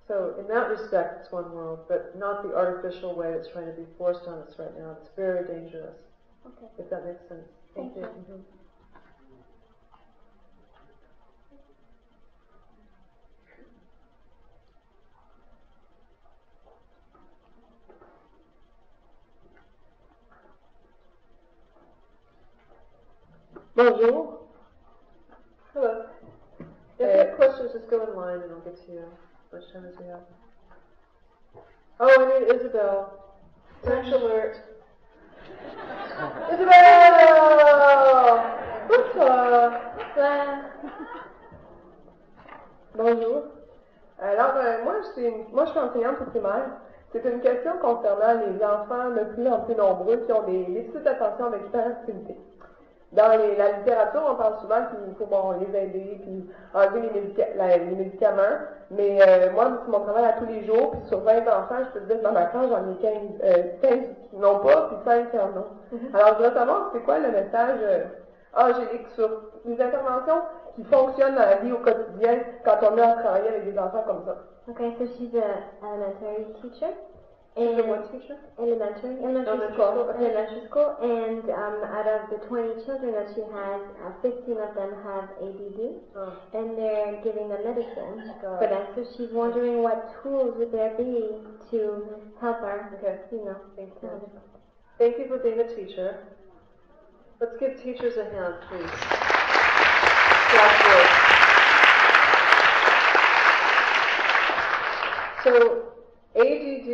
So in that respect, it's one world, but not the artificial way it's trying to be forced on us right now. It's very dangerous. Okay. If that makes sense. Thank you. Mm-hmm. Bonjour. Hello. If you have questions, just go in line and I'll get to you. How much time does we have? Oh, I need Isabel. Lunch alert. Isabelle! Bonsoir. Bonjour. Alors, moi, je suis enseignante au primaire. C'est une question concernant les enfants de plus en plus nombreux qui ont des déficits d'attention avec hyperactivité. Dans la littérature, on parle souvent qu'il faut les aider, puis enlever les médicaments. Mais moi, c'est mon travail à tous les jours, puis sur 20 enfants, je peux te dire que dans ma classe, j'en ai 15 qui n'ont pas, puis 5 qui en ont. Alors, je voudrais savoir, c'est quoi le message angélique sur les interventions qui fonctionnent dans la vie au quotidien quand on a à travailler avec des enfants comme ça. Okay, so she's an elementary teacher. She's a what teacher? Elementary school. Okay. Elementary school, and out of the 20 children that she has, 15 of them have ADD, and they're giving them medicine for that. So she's wondering what tools would there be to help her. Okay. Thank you. Thank you for being a teacher. Let's give teachers a hand, please. So, ADD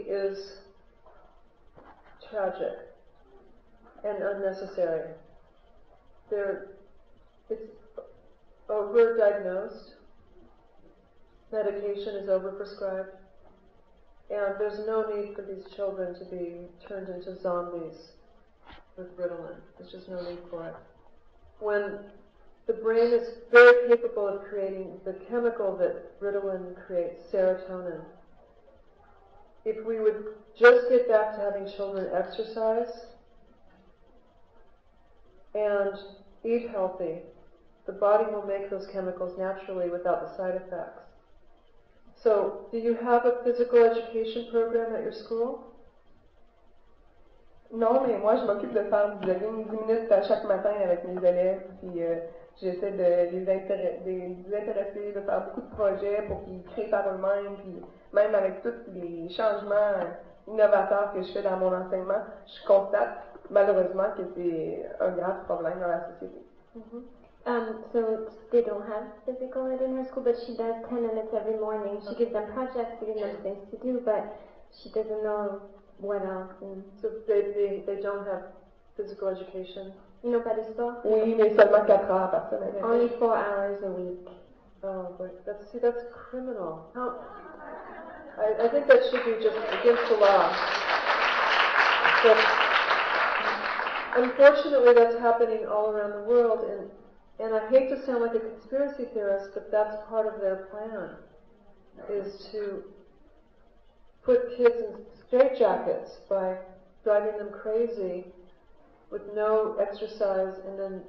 is tragic and unnecessary. It's overdiagnosed, medication is overprescribed, and there's no need for these children to be turned into zombies with Ritalin. There's just no need for it. When the brain is very capable of creating the chemical that Ritalin creates, serotonin. If we would just get back to having children exercise and eat healthy, the body will make those chemicals naturally without the side effects. So, do you have a physical education program at your school? Non, mais moi, je m'occupe de faire du jogging 10 minutes chaque matin avec mes élèves, puis j'essaie de les intéresser, de faire beaucoup de projets pour qu'ils créent par eux-mêmes, puis même avec tous les changements innovateurs que je fais dans mon enseignement, je constate malheureusement que c'est un grave problème dans la société. So they don't have physical ed in her school, but she does 10 minutes every morning. She gives them projects, she gives them things to do, but she doesn't know what else. So they don't have physical education? Ils n'ont pas de sport? Oui, mais seulement 4 heures par semaine. Only 4 hours a week. Oh, but that's criminal. I think that should be just against the law. But unfortunately, that's happening all around the world, and I hate to sound like a conspiracy theorist, but that's part of their plan, is to put kids in straitjackets by driving them crazy with no exercise, and then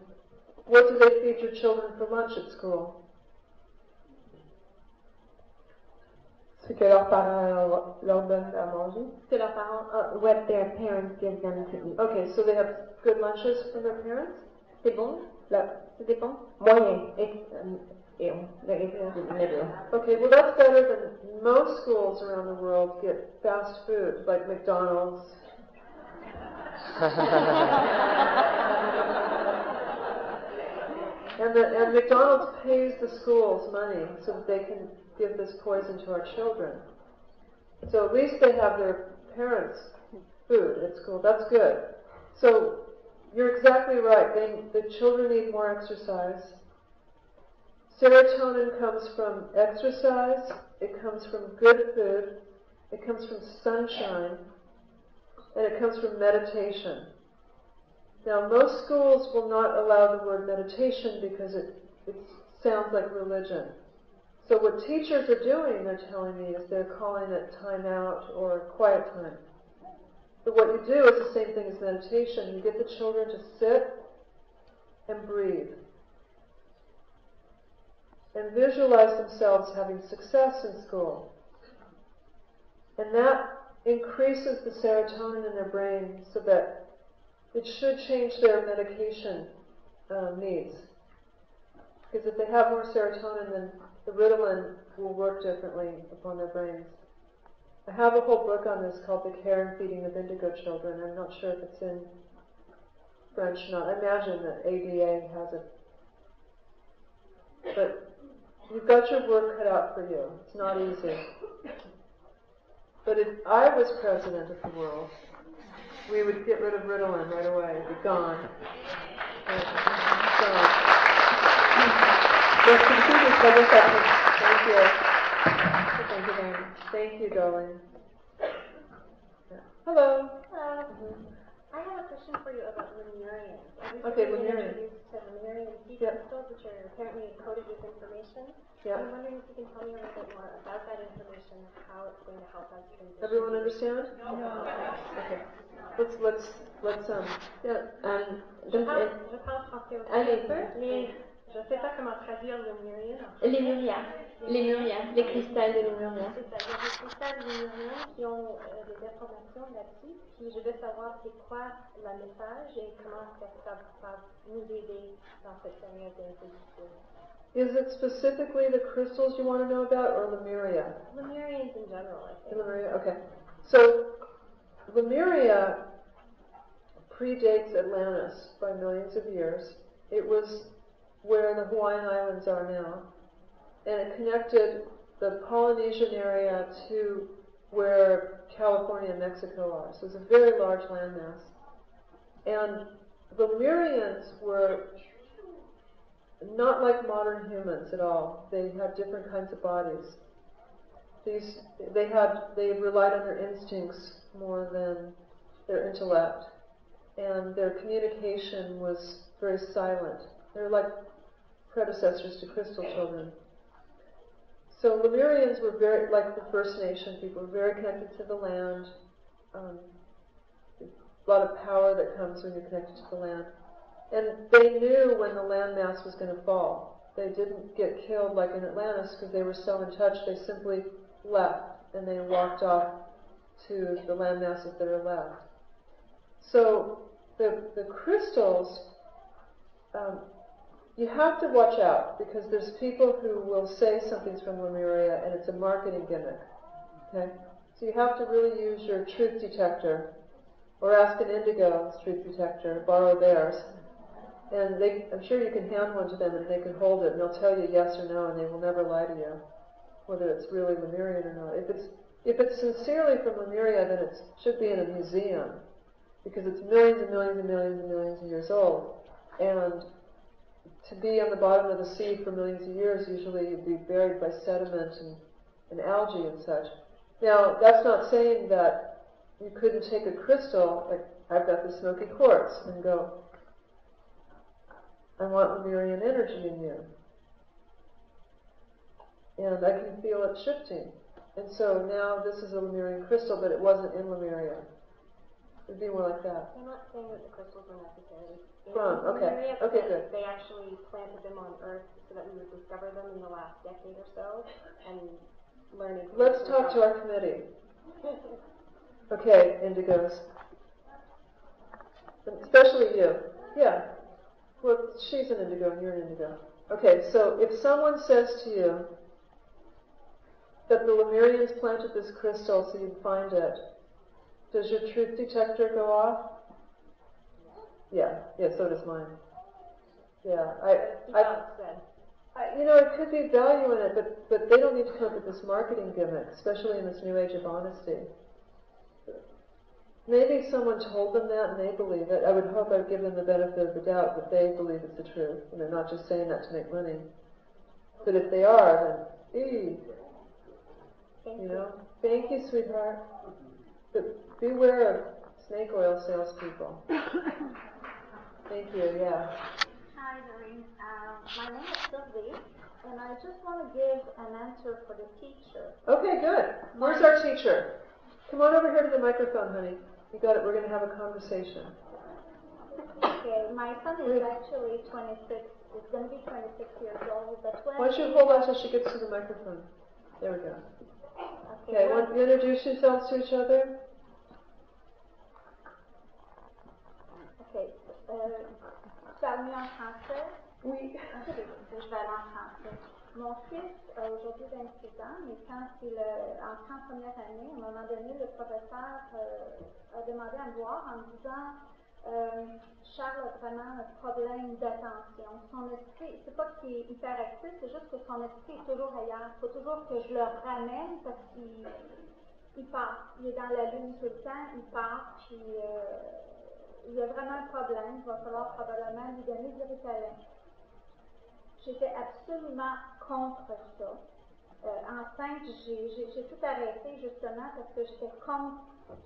what do they feed your children for lunch at school? Ce que leurs parents leur donnent à manger. C'est leurs parents, what their parents give them to eat. Okay, so they have good lunches from their parents? C'est bon? Ça dépend? Moyen. Okay, well that's better than most schools around the world get fast food, like McDonald's. And McDonald's pays the schools money so that they can give this poison to our children. So at least they have their parents' food at school. That's good. So you're exactly right. The children need more exercise. Serotonin comes from exercise, it comes from good food, it comes from sunshine, and it comes from meditation. Now, most schools will not allow the word meditation because it sounds like religion. So what teachers are doing, they're telling me, is they're calling it time out or quiet time. But what you do is the same thing as meditation. You get the children to sit and breathe and visualize themselves having success in school. And that increases the serotonin in their brain so that it should change their medication needs. Because if they have more serotonin, then the Ritalin will work differently upon their brains. I have a whole book on this called The Care and Feeding of Indigo Children. I'm not sure if it's in French or not. I imagine that ADA has it. But you've got your work cut out for you. It's not easy. But if I was president of the world, we would get rid of Ritalin right away. It'd be gone. Thank you. Thank you very much. Thank you, darling. Yeah. Hello. Hello. I have a question for you about Lemurians. Okay, Been Lemurian. introduced to Lemurian sea Yep. crystals, which are apparently encoded with information. Yeah. I'm wondering if you can tell me a little bit more about that information, how it's going to help us transition. Everyone understand? Okay. Let's yeah. Je parle français aussi un peu, mais je ne sais pas comment traduire Lemurian. Lemuria, les cristals de Lemuria. C'est ça, il y a des cristals Lemuriens qui ont des informations là-dessus, puis je veux savoir c'est quoi le message et comment ça va nous aider dans cette période d'introduction. Is it specifically the crystals you want to know about, or Lemuria? Lemurians in general, I think. Lemuria, okay. So, Lemuria predates Atlantis by millions of years. It was where the Hawaiian Islands are now, and it connected the Polynesian area to where California and Mexico are. So it's a very large landmass. And the Lemurians were not like modern humans at all. They had different kinds of bodies. They relied on their instincts more than their intellect, and their communication was very silent. They were like predecessors to crystal children. So Lemurians were very, like the First Nation people, very connected to the land. A lot of power that comes when you're connected to the land. And they knew when the landmass was going to fall. They didn't get killed like in Atlantis because they were so in touch. They simply left and they walked off to the landmasses that are left. So the crystals, you have to watch out because there's people who will say something's from Lemuria and it's a marketing gimmick. Okay? So you have to really use your truth detector or ask an indigo's truth detector, borrow theirs. And I'm sure you can hand one to them and they can hold it and they'll tell you yes or no and they will never lie to you, whether it's really Lemurian or not. If it's sincerely from Lemuria, then it should be in a museum because it's millions and millions and millions and millions of years old. And to be on the bottom of the sea for millions of years, usually you'd be buried by sediment and algae and such. Now, that's not saying that you couldn't take a crystal, like I've got the smoky quartz, and go, I want Lemurian energy in you. And I can feel it shifting. And so now this is a Lemurian crystal, but it wasn't in Lemuria. It would be more like that. I'm not saying that the crystals were necessarily in Okay. Lemuria, Okay, but good. they actually planted them on Earth so that we would discover them in the last decade or so and learn information. Let's talk to our committee. Okay, indigos. Especially you. Yeah. Well, she's an indigo and you're an indigo. Okay, so if someone says to you that the Lemurians planted this crystal so you'd find it, does your truth detector go off? Yeah, so does mine. Yeah, it could be value in it, but they don't need to come up with this marketing gimmick, especially in this new age of honesty. Maybe someone told them that and they believe it. I would hope I'd give them the benefit of the doubt that they believe it's the truth, and they're not just saying that to make money. But if they are, then, thank you, sweetheart. But beware of snake oil salespeople. Thank you, yeah. Hi, Doreen. My name is Sylvie, and I just want to give an answer for the teacher. Okay, good. Where's our teacher? Come on over here to the microphone, honey. You got it. We're going to have a conversation. Okay, my son is actually 26. Is going to be 26 years old. But why don't you hold on until she gets to the microphone? There we go. Okay, want you introduce yourselves to each other? Okay. Tu as mis en français? Oui. Okay, je vais aller en français. Mon fils a aujourd'hui 26 ans, mais quand il entré en première année, à un moment donné, le professeur a demandé à me voir en me disant Charles a vraiment un problème d'attention. Son esprit, c'est pas qu'il est hyperactif, c'est juste que son esprit est toujours ailleurs. Il faut toujours que je le ramène parce qu'il part. Il est dans la lune tout le temps, il part, puis il y a vraiment un problème. Il va falloir probablement lui donner du Ritalin. J'étais absolument contre ça. Enceinte, j'ai tout arrêté justement parce que j'étais contre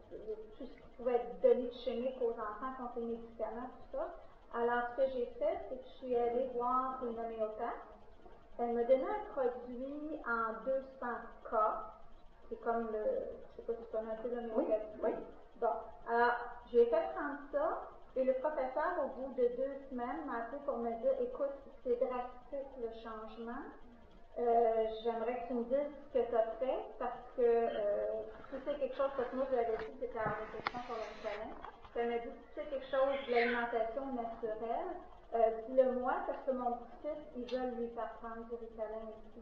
tout ce qui pouvait être donné de chimique aux enfants contre les médicaments, tout ça. Alors, ce que j'ai fait, c'est que je suis allée voir une homéopathe. Elle m'a donné un produit en 200 cas. C'est comme le, je sais pas si tu connais un peu l'homéopathie. Oui. Bon, alors, j'ai fait prendre ça, et le professeur, au bout de 2 semaines, m'a appelé pour me dire, écoute, c'est drastique le changement. J'aimerais que tu me dises ce que tu as fait, parce que si c'est quelque chose, parce que moi je l'avais dit, c'était en réflexion sur le câlin. Elle m'a dit, si c'est quelque chose de l'alimentation naturelle, dis-le-moi, parce que mon petit-fils, ils veulent lui faire prendre du Ritalin aussi.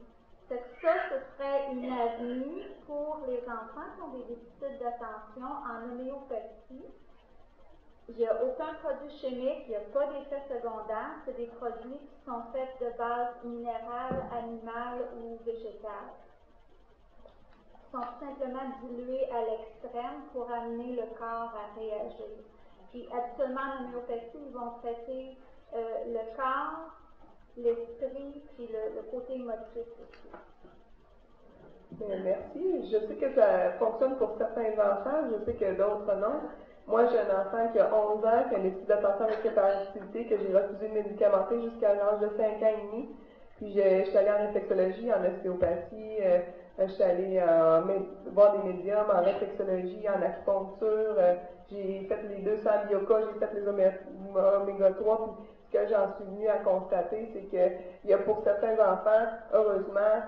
C'est que ça, ce serait une avenue pour les enfants qui ont des déficits d'attention en homéopathie. Il n'y a aucun produit chimique, il n'y a pas d'effet secondaire, c'est des produits qui sont faits de base minérale, animale ou végétale. Ils sont tout simplement dilués à l'extrême pour amener le corps à réagir. Puis habituellement en homéopathie, ils vont traiter le corps, l'esprit, puis le côté émotif aussi. Merci. Je sais que ça fonctionne pour certains enfants, je sais que d'autres non. Moi, j'ai un enfant qui a 11 ans, qui a un déficit d'attention avec hyperactivité, que j'ai refusé de médicamenter jusqu'à l'âge de 5 ans et demi. Puis, je suis allée en réflexologie, en ostéopathie, je suis allée voir des médiums en réflexologie, en acupuncture, j'ai fait les 200 yoga, j'ai fait les oméga 3, puis ce que j'en suis venue à constater, c'est qu'il y a pour certains enfants, heureusement,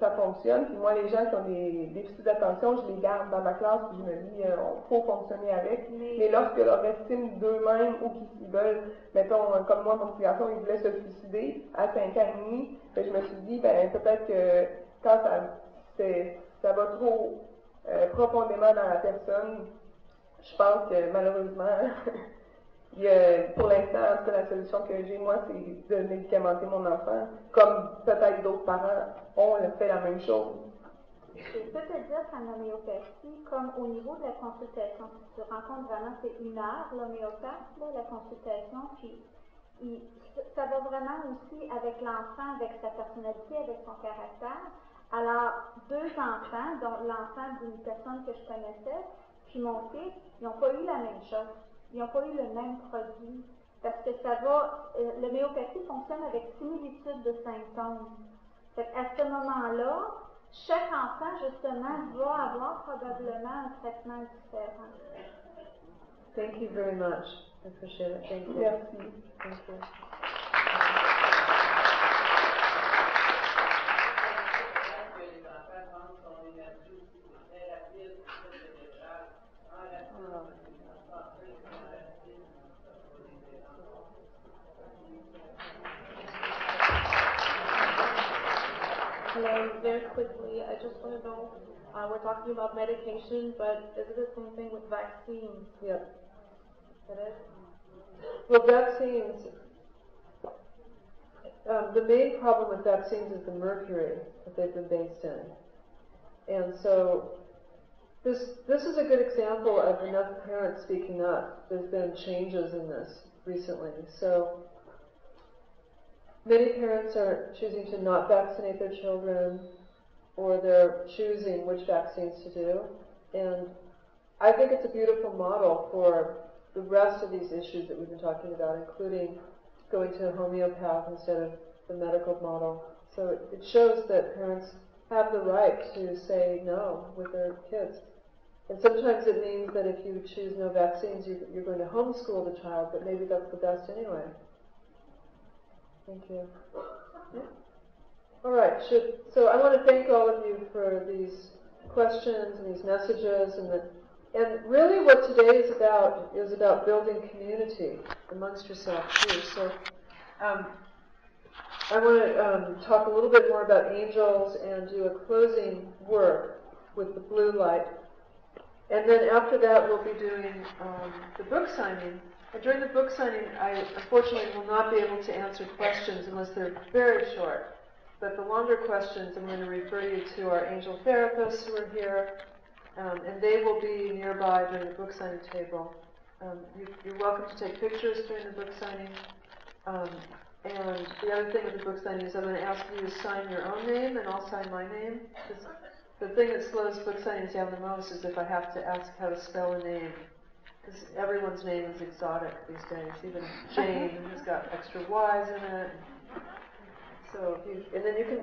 ça fonctionne. Puis moi, les gens qui ont des déficits d'attention, je les garde dans ma classe, puis je me dis, on faut fonctionner avec. Mais lorsque leur estime d'eux-mêmes ou qu'ils veulent, mettons, comme moi, mon petit garçon, il voulait se suicider à 5 ans et demi, ben, je me suis dit, ben peut-être que quand ça va trop profondément dans la personne, je pense que malheureusement, pour l'instant, en tout cas, la solution que j'ai, moi, c'est de médicamenter mon enfant, comme peut-être d'autres parents ont fait la même chose. Je peux te dire qu'en homéopathie, comme au niveau de la consultation, si tu rencontres vraiment, c'est 1 heure, l'homéopathe, là, la consultation, puis ça va vraiment aussi avec l'enfant, avec sa personnalité, avec son caractère. Alors, 2 enfants, dont l'enfant d'une personne que je connaissais, puis mon fils, ils n'ont pas eu la même chose. Ils n'ont pas eu le même produit. Parce que ça va, l'homéopathie fonctionne avec similitude de symptômes. Fait qu'à ce moment-là, chaque enfant, justement, va avoir probablement un traitement différent. Thank you very much. I appreciate it. Thank you. Merci. Thank you. Hello, very quickly, I just want to know, we're talking about medication, but is it the same thing with vaccines? Yeah. It is? Well, vaccines, the main problem with vaccines is the mercury that they've been based in. And so this is a good example of enough parents speaking up. There's been changes in this recently. So many parents are choosing to not vaccinate their children, or they're choosing which vaccines to do. And I think it's a beautiful model for the rest of these issues that we've been talking about, including going to a homeopath instead of the medical model. So it shows that parents have the right to say no with their kids. And sometimes it means that if you choose no vaccines, you're going to homeschool the child, but maybe that's the best anyway. Thank you. Yeah. All right. So I want to thank all of you for these questions and these messages, and really what today is about building community amongst yourself too. So I want to talk a little bit more about angels and do a closing work with the blue light. And then after that, we'll be doing the book signing. And during the book signing, I unfortunately will not be able to answer questions unless they're very short. But the longer questions, I'm going to refer you to our angel therapists who are here, and they will be nearby during the book signing table. You're welcome to take pictures during the book signing. And the other thing with the book signing is I'm going to ask you to sign your own name, and I'll sign my name. The thing that slows book signings down the most is if I have to ask how to spell a name. Because everyone's name is exotic these days. Even Jane has got extra Y's in it. So and then you can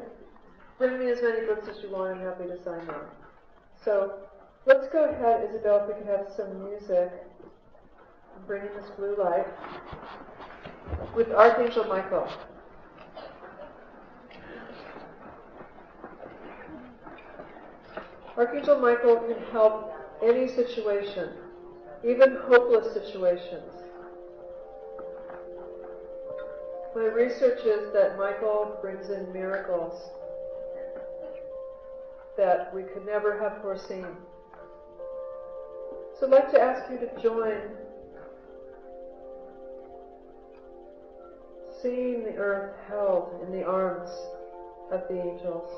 bring me as many books as you want. I'm happy to sign them. So let's go ahead, Isabel, if we can have some music. I'm bringing this blue light with Archangel Michael. Archangel Michael can help any situation, even hopeless situations. My research is that Michael brings in miracles that we could never have foreseen. So I'd like to ask you to join seeing the earth held in the arms of the angels,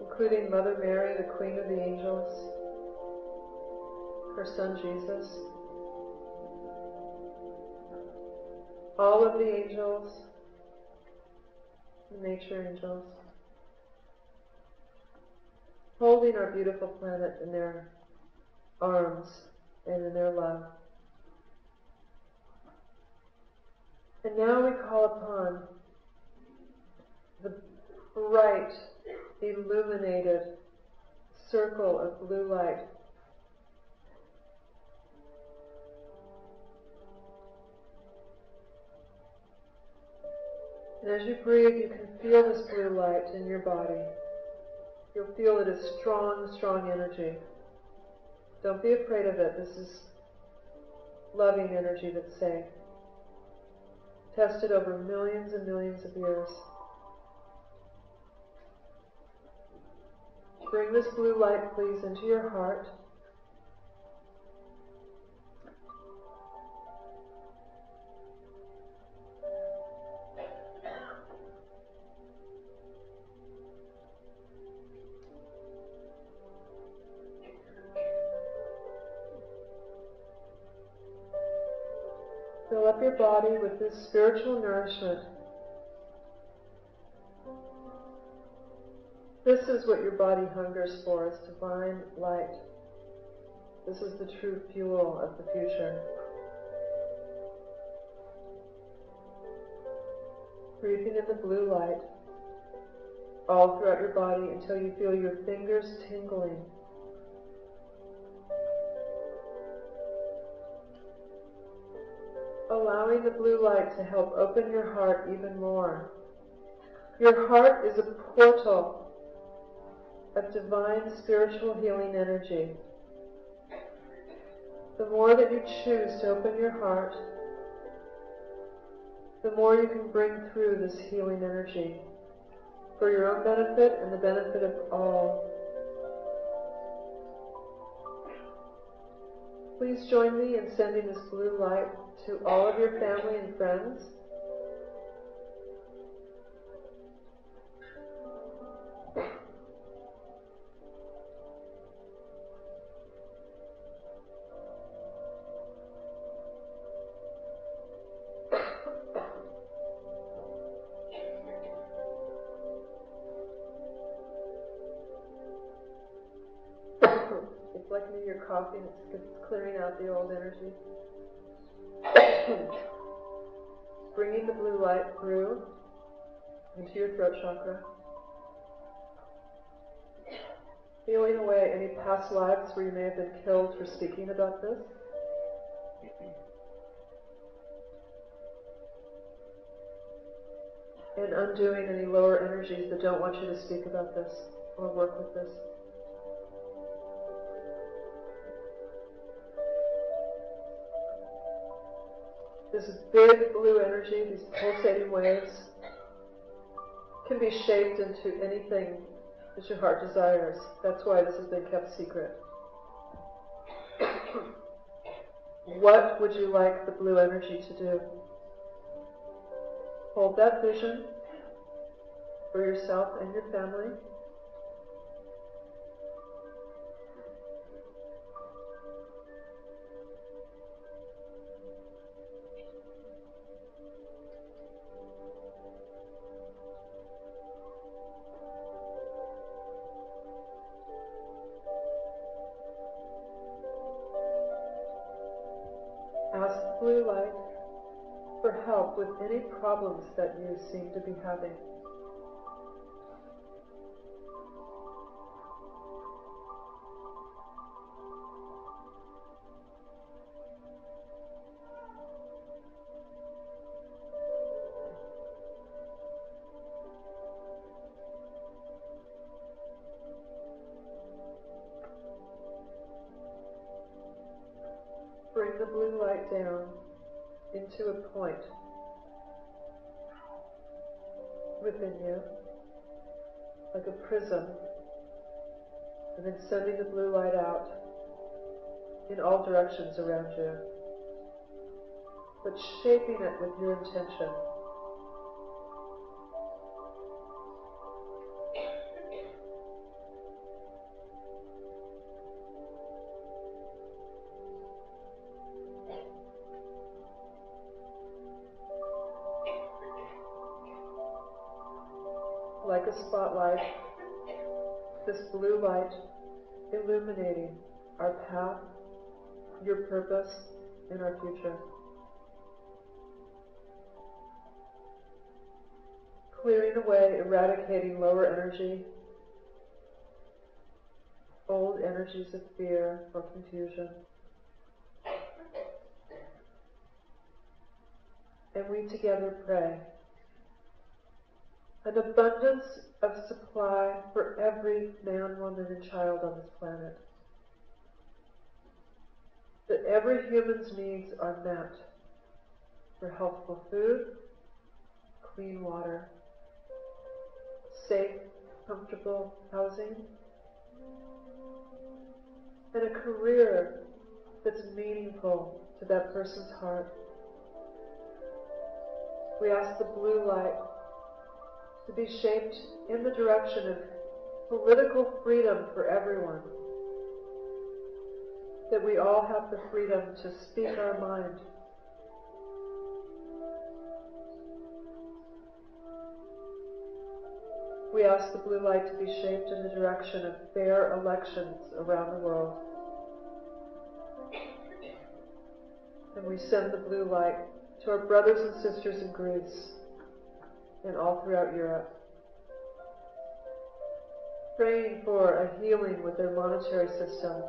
including Mother Mary, the Queen of the Angels, her son Jesus, all of the angels, the nature angels, holding our beautiful planet in their arms and in their love. And now we call upon the bright, illuminated circle of blue light and as you breathe, you can feel this blue light in your body. You'll feel it as strong, strong energy. Don't be afraid of it. This is loving energy that's safe. Tested over millions and millions of years. Bring this blue light, please, into your heart. Fill up your body with this spiritual nourishment. This is what your body hungers for, is divine light. This is the true fuel of the future. Breathing in the blue light all throughout your body until you feel your fingers tingling. Allowing the blue light to help open your heart even more. Your heart is a portal of divine spiritual healing energy. The more that you choose to open your heart, the more you can bring through this healing energy for your own benefit and the benefit of all. Please join me in sending this blue light to all of your family and friends. It's like New Year coffee, it's clearing out the old energy. Bringing the blue light through into your throat chakra. Healing away any past lives where you may have been killed for speaking about this. And undoing any lower energies that don't want you to speak about this or work with this. This big blue energy, these pulsating waves, can be shaped into anything that your heart desires. That's why this has been kept secret. What would you like the blue energy to do? Hold that vision for yourself and your family. Ask the blue light for help with any problems that you seem to be having. Bring the blue light down into a point within you, like a prism, and then sending the blue light out in all directions around you, but shaping it with your intention. Like a spotlight, this blue light illuminating our path, your purpose, and our future. Clearing away, eradicating lower energy, old energies of fear or confusion. And we together pray an abundance of supply for every man, woman, and child on this planet. That every human's needs are met for healthful food, clean water, safe, comfortable housing, and a career that's meaningful to that person's heart. We ask the blue light to be shaped in the direction of political freedom for everyone. That we all have the freedom to speak our mind. We ask the blue light to be shaped in the direction of fair elections around the world. And we send the blue light to our brothers and sisters in Greece and all throughout Europe, praying for a healing with their monetary system.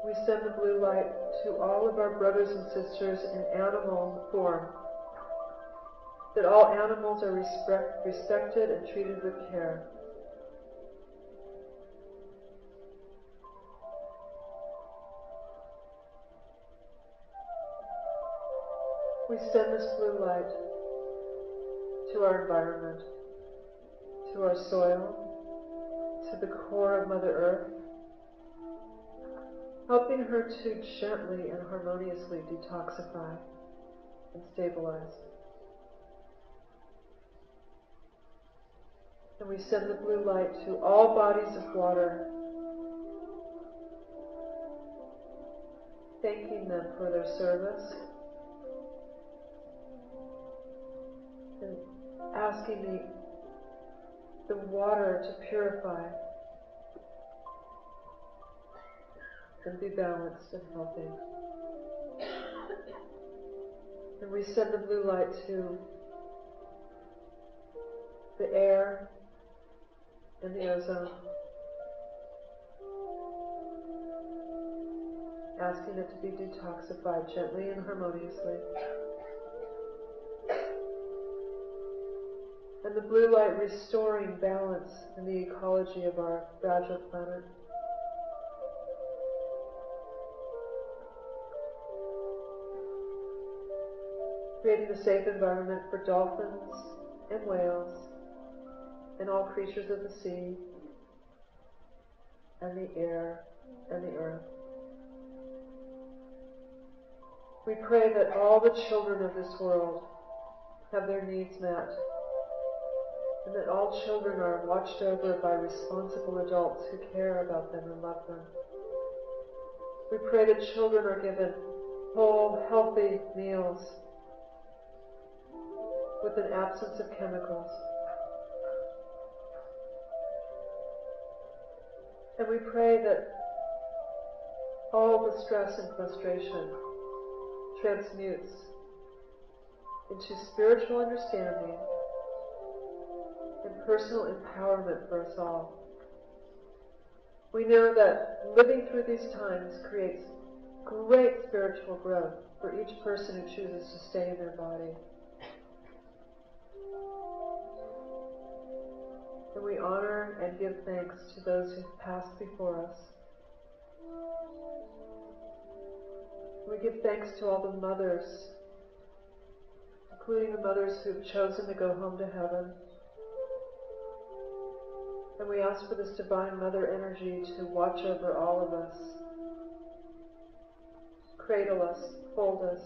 We send the blue light to all of our brothers and sisters in animal form, that all animals are respected and treated with care. We send this blue light to our environment, to our soil, to the core of Mother Earth, helping her to gently and harmoniously detoxify and stabilize. And we send the blue light to all bodies of water, thanking them for their service, and asking the water to purify and be balanced and healthy. And we send the blue light to the air and the ozone, asking it to be detoxified gently and harmoniously. And the blue light restoring balance in the ecology of our fragile planet. Creating a safe environment for dolphins and whales and all creatures of the sea and the air and the earth. We pray that all the children of this world have their needs met, and that all children are watched over by responsible adults who care about them and love them. We pray that children are given whole, healthy meals with an absence of chemicals. And we pray that all the stress and frustration transmutes into spiritual understanding and personal empowerment for us all. We know that living through these times creates great spiritual growth for each person who chooses to stay in their body. And we honor and give thanks to those who've passed before us. We give thanks to all the mothers, including the mothers who've chosen to go home to heaven. And we ask for this divine mother energy to watch over all of us, cradle us, hold us,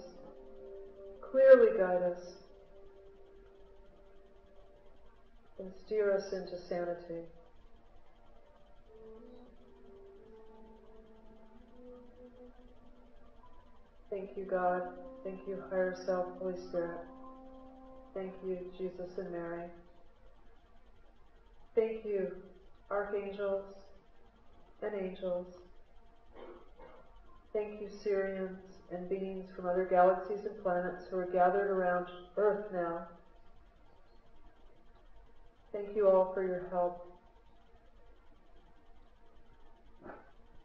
clearly guide us, and steer us into sanity. Thank you, God. Thank you, Higher Self, Holy Spirit. Thank you, Jesus and Mary. Thank you, archangels and angels. Thank you, Syrians and beings from other galaxies and planets who are gathered around Earth now. Thank you all for your help.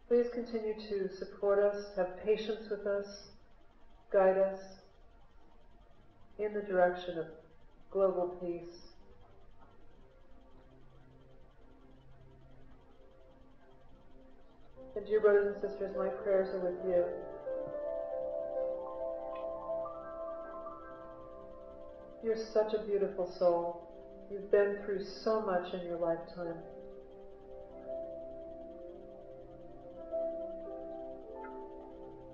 Please continue to support us, have patience with us, guide us in the direction of global peace. And dear brothers and sisters, my prayers are with you. You're such a beautiful soul. You've been through so much in your lifetime.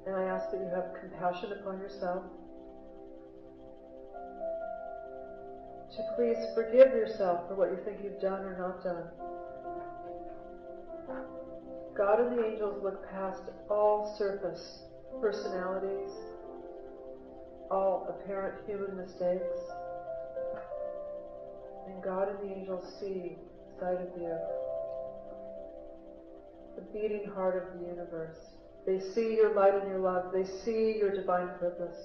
And I ask that you have compassion upon yourself, to please forgive yourself for what you think you've done or not done. God and the angels look past all surface personalities, all apparent human mistakes, and God and the angels see inside of you the beating heart of the universe. They see your light and your love. They see your divine purpose.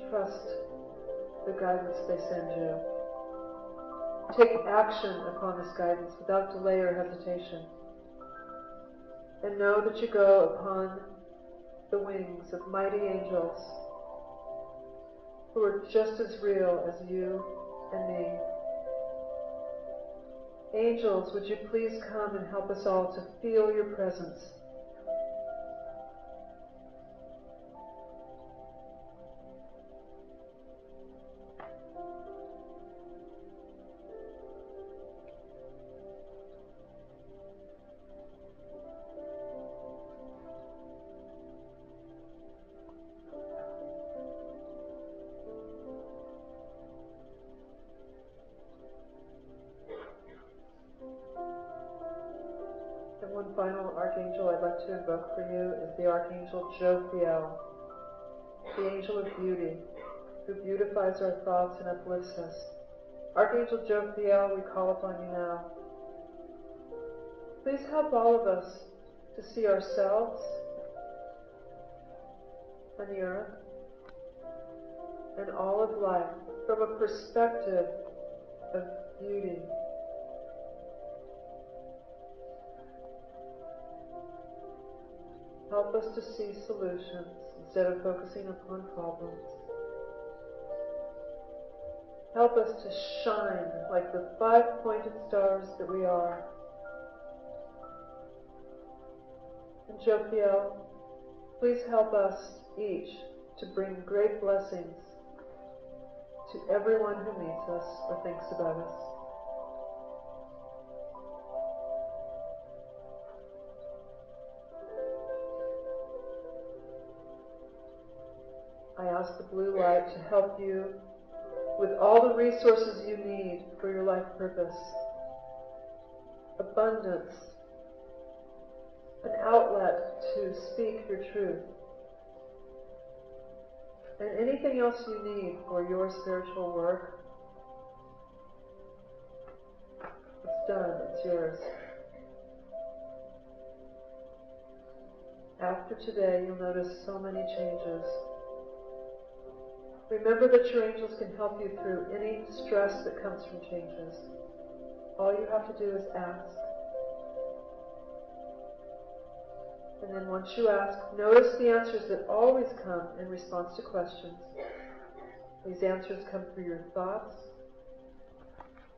Trust the guidance they send you. Take action upon this guidance without delay or hesitation. And know that you go upon the wings of mighty angels who are just as real as you and me. Angels, would you please come and help us all to feel your presence? And one final archangel I'd like to invoke for you is the Archangel Jophiel, the angel of beauty, who beautifies our thoughts and uplifts us. Archangel Jophiel, we call upon you now. Please help all of us to see ourselves and the earth and all of life from a perspective of beauty. Help us to see solutions instead of focusing upon problems. Help us to shine like the five-pointed stars that we are. And Jophiel, please help us each to bring great blessings to everyone who meets us or thinks about us. I ask the blue light to help you with all the resources you need for your life purpose. Abundance, an outlet to speak your truth, and anything else you need for your spiritual work. It's done. It's yours. After today, you'll notice so many changes. Remember that your angels can help you through any stress that comes from changes. All you have to do is ask. And then once you ask, notice the answers that always come in response to questions. These answers come through your thoughts,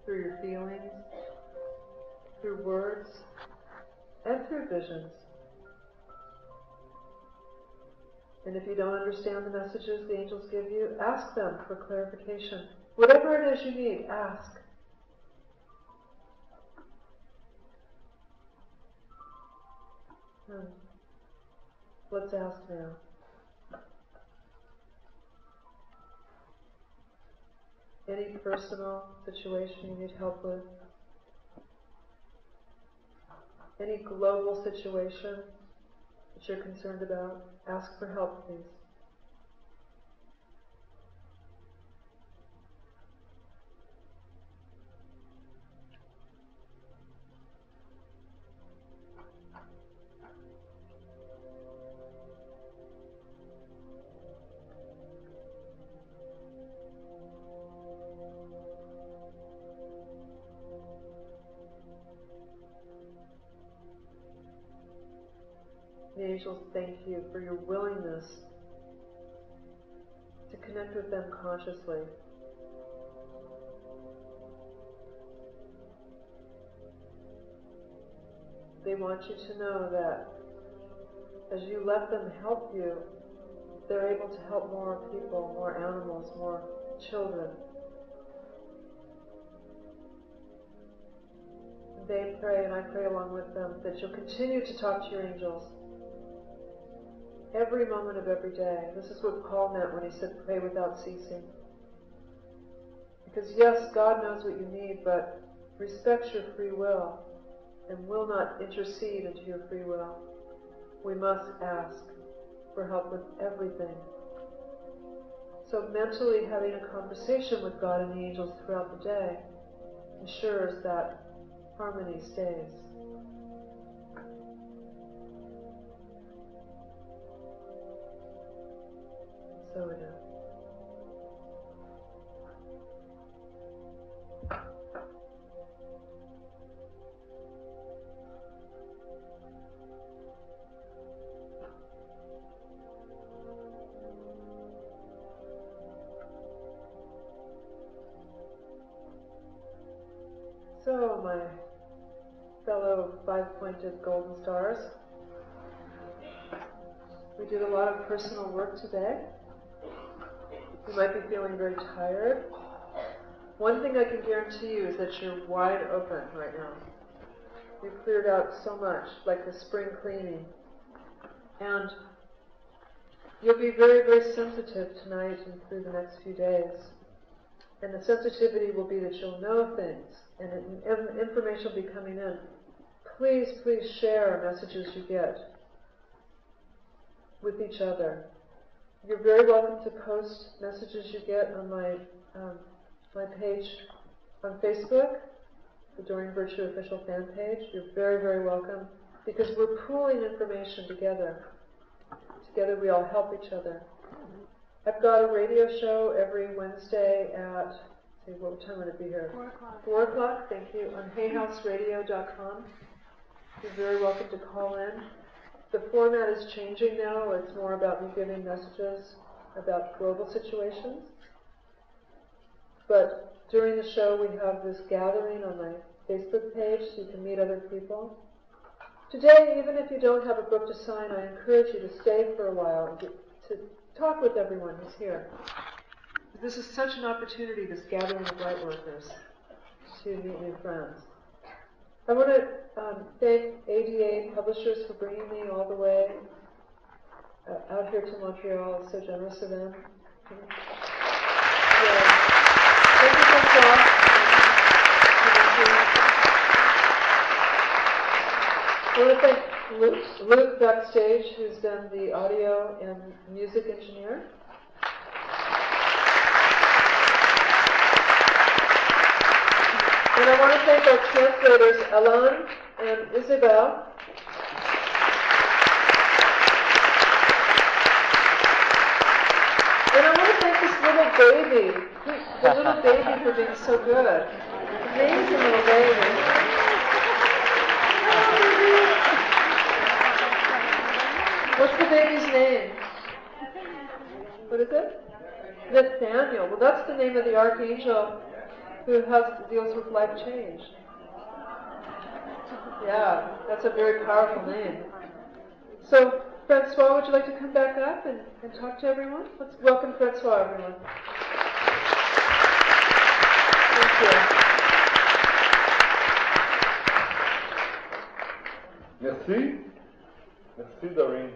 through your feelings, through words, and through visions. And if you don't understand the messages the angels give you, ask them for clarification. Whatever it is you need, ask. Let's ask now. Any personal situation you need help with? Any global situation that you're concerned about? Ask for help, please. The angels thank you for your willingness to connect with them consciously. They want you to know that as you let them help you, they're able to help more people, more animals, more children. They pray, and I pray along with them, that you'll continue to talk to your angels every moment of every day. This is what Paul meant when he said pray without ceasing. Because yes, God knows what you need, but respects your free will and will not intercede into your free will. We must ask for help with everything. So mentally having a conversation with God and the angels throughout the day ensures that harmony stays. So it is. So, my fellow five-pointed golden stars, we did a lot of personal work today. You might be feeling very tired. One thing I can guarantee you is that you're wide open right now. You've cleared out so much, like the spring cleaning. And you'll be very, very sensitive tonight and through the next few days. And the sensitivity will be that you'll know things, and information will be coming in. Please, please share messages you get with each other. You're very welcome to post messages you get on my page on Facebook, the Doreen Virtue official fan page. You're very, very welcome, because we're pooling information together. Together we all help each other. I've got a radio show every Wednesday at, what time would it be here? 4 o'clock. 4 o'clock, thank you, on hayhouseradio.com. You're very welcome to call in. The format is changing now. It's more about me giving messages about global situations. But during the show, we have this gathering on my Facebook page so you can meet other people. Today, even if you don't have a book to sign, I encourage you to stay for a while and to talk with everyone who's here. This is such an opportunity, this gathering of light workers, to meet new friends. I want to thank ADA Publishers for bringing me all the way out here to Montreal. It's so generous of them. Yeah. Thank you, Francois. I want to thank Luke backstage, who's been the audio and music engineer. And I want to thank our translators, Alan and Isabel. And I want to thank this little baby, the little baby for being so good. Amazing little baby. What's the baby's name? What is it? Nathaniel. Well, that's the name of the archangel who deals with life change. Yeah, that's a very powerful name. So, Francois, would you like to come back up and talk to everyone? Let's welcome Francois, everyone. Thank you. Merci. Merci, Doreen.